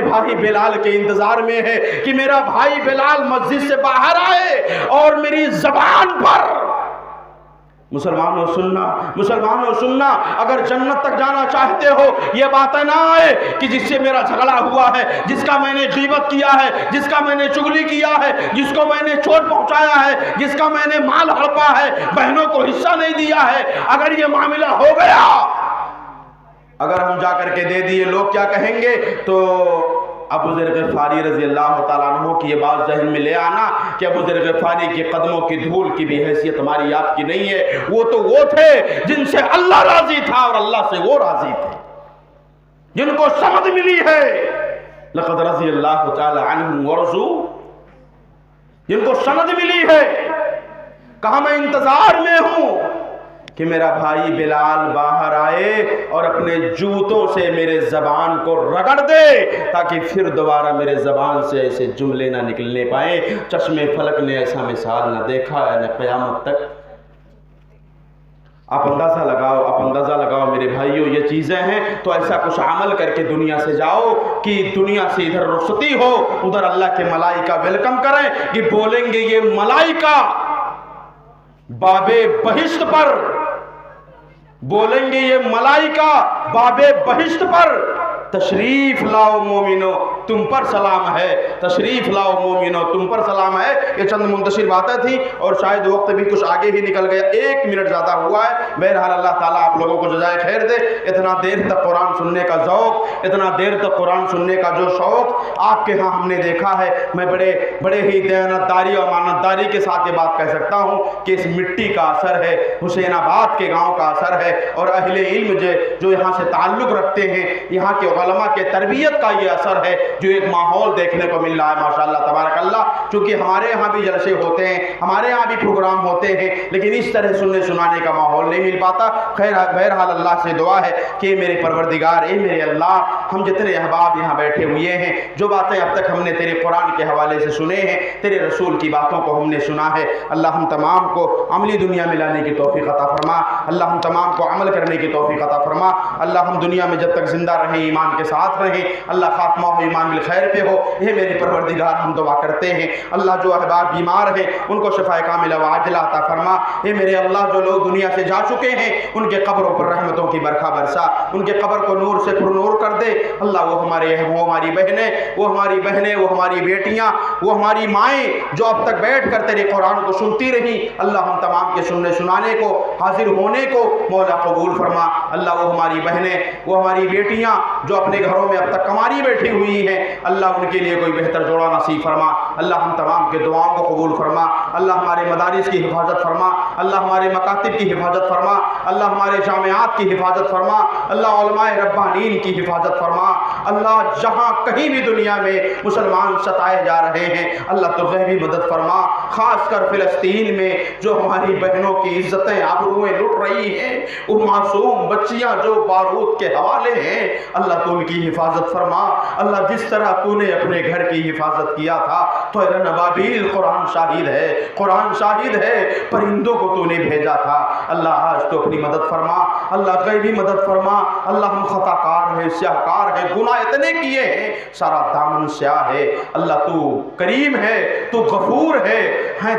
भाई बिलाल के इंतजार में है कि मेरा भाई बिलाल मस्जिद से बाहर आए और मेरी ज़बान पर मुसलमानों सुनना, अगर जन्नत तक जाना चाहते हो ये बातें ना आए कि जिससे मेरा झगड़ा हुआ है, जिसका मैंने गीबत किया है, जिसका मैंने चुगली किया है, जिसको मैंने चोट पहुंचाया है, जिसका मैंने माल हड़पा है, बहनों को हिस्सा नहीं दिया है, अगर ये मामला हो गया, अगर हम जाकर के दे दिए, लोग क्या कहेंगे? तो अबू ज़र ग़िफ़ारी रज़ियल्लाहु ताला अन्हु की ये बात ज़हन में ले आना कि अबू ज़र ग़िफ़ारी के कदमों की धूल की भी हैसियत हमारी आपकी नहीं है। वो तो वो थे जिनसे अल्लाह राज़ी था और अल्लाह से वो राज़ी थे, जिनको समझ मिली है लक़द रज़ियल्लाहु ताला अन्हुम व रज़ू, जिनको समझ मिली है। कहा मैं इंतज़ार में हूँ कि मेरा भाई बिलाल बाहर आए और अपने जूतों से मेरे ज़बान को रगड़ दे, ताकि फिर दोबारा मेरे ज़बान से ऐसे जुमले ना निकलने पाए। चश्मे फलक ने ऐसा मिसाल न देखा है न क़यामत तक। आप अंदाज़ा लगाओ मेरे भाइयों, ये चीज़ें हैं तो ऐसा कुछ अमल करके दुनिया से जाओ कि दुनिया से इधर रुखसती हो, उधर अल्लाह के मलाइका वेलकम करें कि बोलेंगे ये मलाइका बाबे बहिश्त पर, बोलेंगे ये मलाइका बाबे बहिश्त पर, तशरीफ लाओ मोमिनो तुम पर सलाम है, तशरीफ लाओ मोमिनो तुम पर सलाम है। ये चंद मुंतशिर बातें थी और शायद वक्त भी कुछ आगे ही निकल गया, 1 मिनट ज़्यादा हुआ है। बहरहाल अल्लाह ताला आप लोगों को जज़ाए खैर दे। इतना देर तक कुरान सुनने का ज़ौक़, इतना देर तक कुरान सुनने का जो शौक़ आपके यहाँ हमने देखा है, मैं बड़े ही दयानतदारी और मानतदारी के साथ ये बात कह सकता हूँ कि इस मिट्टी का असर है, हुसैनाबाद के गाँव का असर है और अहले इल्म जो यहाँ से ताल्लुक़ रखते हैं, यहाँ के उलमा के तरबियत का ये असर है, जो एक माहौल देखने को मिल रहा है माशाअल्लाह तबारक अल्लाह। चूँकि हमारे यहाँ भी जलसे होते हैं, हमारे यहाँ भी प्रोग्राम होते हैं, लेकिन इस तरह सुनने सुनाने का माहौल नहीं मिल पाता। खैर बहरहाल अल्लाह से दुआ है कि मेरे परवरदिगार, ए मेरे अल्लाह, हम जितने अहबाब यहाँ बैठे हुए हैं, जो बातें अब तक हमने तेरे कुरान के हवाले से सुने हैं, तेरे रसूल की बातों को हमने सुना है, अल्लाह हम तमाम को अमली दुनिया में लाने की तौफीक अता फरमा, अल्लाह हम तमाम को अमल करने की तौफीक अता फरमा। अल्लाह हम दुनिया में जब तक जिंदा रहें ईमान के साथ रहें, अल्लाह खात्मा हो ईमान बिल खैर पे हो। ये मेरे परवरदिगार हम दुआ करते हैं, अल्लाह जो अहबाब बीमार हैं उनको शिफाए कामिला व आजिला अता फरमा। ये मेरे अल्लाह जो लोग दुनिया से जा चुके हैं उनके कब्रों पर रहमतों की बरखा बरसा, उनके कब्र को नूर से पुरनूर कर दे। अल्लाह वो हमारी बहनें, वो हमारी बेटियाँ, वो हमारी माएँ जो अब तक बैठ कर तेरे कुरान को सुनती रही, अल्लाह हम तमाम के सुनने सुनाने को, हाजिर होने को मौला कबूल फरमा। अल्लाह वो हमारी बहनें, वो हमारी बेटियाँ जो अपने घरों में अब तक कमारी बैठी हुई हैं, अल्लाह उनके लिए कोई बेहतर जोड़ा नसीब फरमा। अल्लाह हम तमाम के दुआओं को कबूल फरमा। अल्लाह हमारे मदारिस की हिफाजत फरमा। अल्लाह हमारे मकातिब की हिफाजत फरमा। अल्लाह हमारे जामियात की हिफाजत फरमा। अल्लाह उलमाए रब्बानीन की हिफाजत फरमा। अल्लाह जहाँ कहीं भी दुनिया में मुसलमान सताए जा रहे हैं, अल्लाह तो गैबी मदद फरमा। ख़ासकर फ़िलिस्तीन में जो हमारी बहनों की इज्जतें आबरूएं लुट रही हैं, उन मासूम बच्चियाँ जो बारूद के हवाले हैं, अल्लाह तो उनकी हिफाजत फरमा। अल्लाह जिस तरह तूने अपने घर की हिफाजत किया था, तो नबाबील कुरान शाहिद है, कुरान शाहिद है, परिंदों को तूने भेजा था। अल्लाह आज तो अपनी मदद फरमा। अल्लाह गैबी मदद फरमा। अल्लाह हम खताकार हैं, स्याहकार हैं, गुनाह इतने किए हैं, सारा दामन स्याह है। अल्लाह तू करीम है, तू गफूर है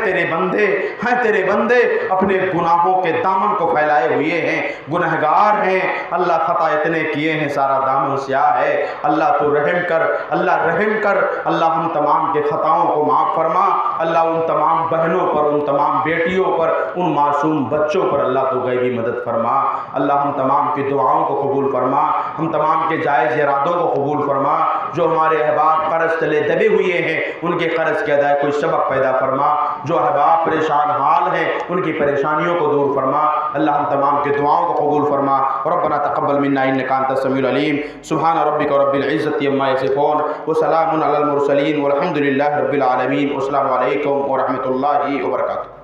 तेरे बंदे हैं तेरे बंदे अपने गुनाहों के दामन को फैलाए हुए हैं, गुनहगार हैं। अल्लाह खता इतने किए हैं, सारा दामन स्याह है। अल्लाह तू रहम कर, अल्लाह रहम कर। अल्लाह हम तमाम के खताओं को माफ़ फरमा। अल्लाह उन तमाम बहनों पर, उन तमाम बेटियों पर, उन मासूम बच्चों पर अल्लाह तो गैबी मदद फरमा। अल्लाह हम तमाम की दुआओं को कबूल फरमा। हम तमाम के जायज़ इरादों को कबूल फरमा। जो हमारे अहबाब कर्ज तले दबे हुए हैं, उनके कर्ज के अदा कोई सबक पैदा फरमा। जो अहबाब परेशान हाल हैं, उनकी परेशानियों को दूर फरमा। अल्लाह हम तमाम के दुआओं को कबूल फरमा। रब्बना तक़ब्बल मिन्ना इन्नका अंतस समीउल अलीम। सुब्हान रब्बिका रब्बिल इज़्ज़ति अम्मा यसिफून व सलामुन अलल मुरसलीन वल्हम्दुलिल्लाहि रब्बिल आलमीन। अस्सलामु अलैकुम व रहमतुल्लाहि व बरकातुहू।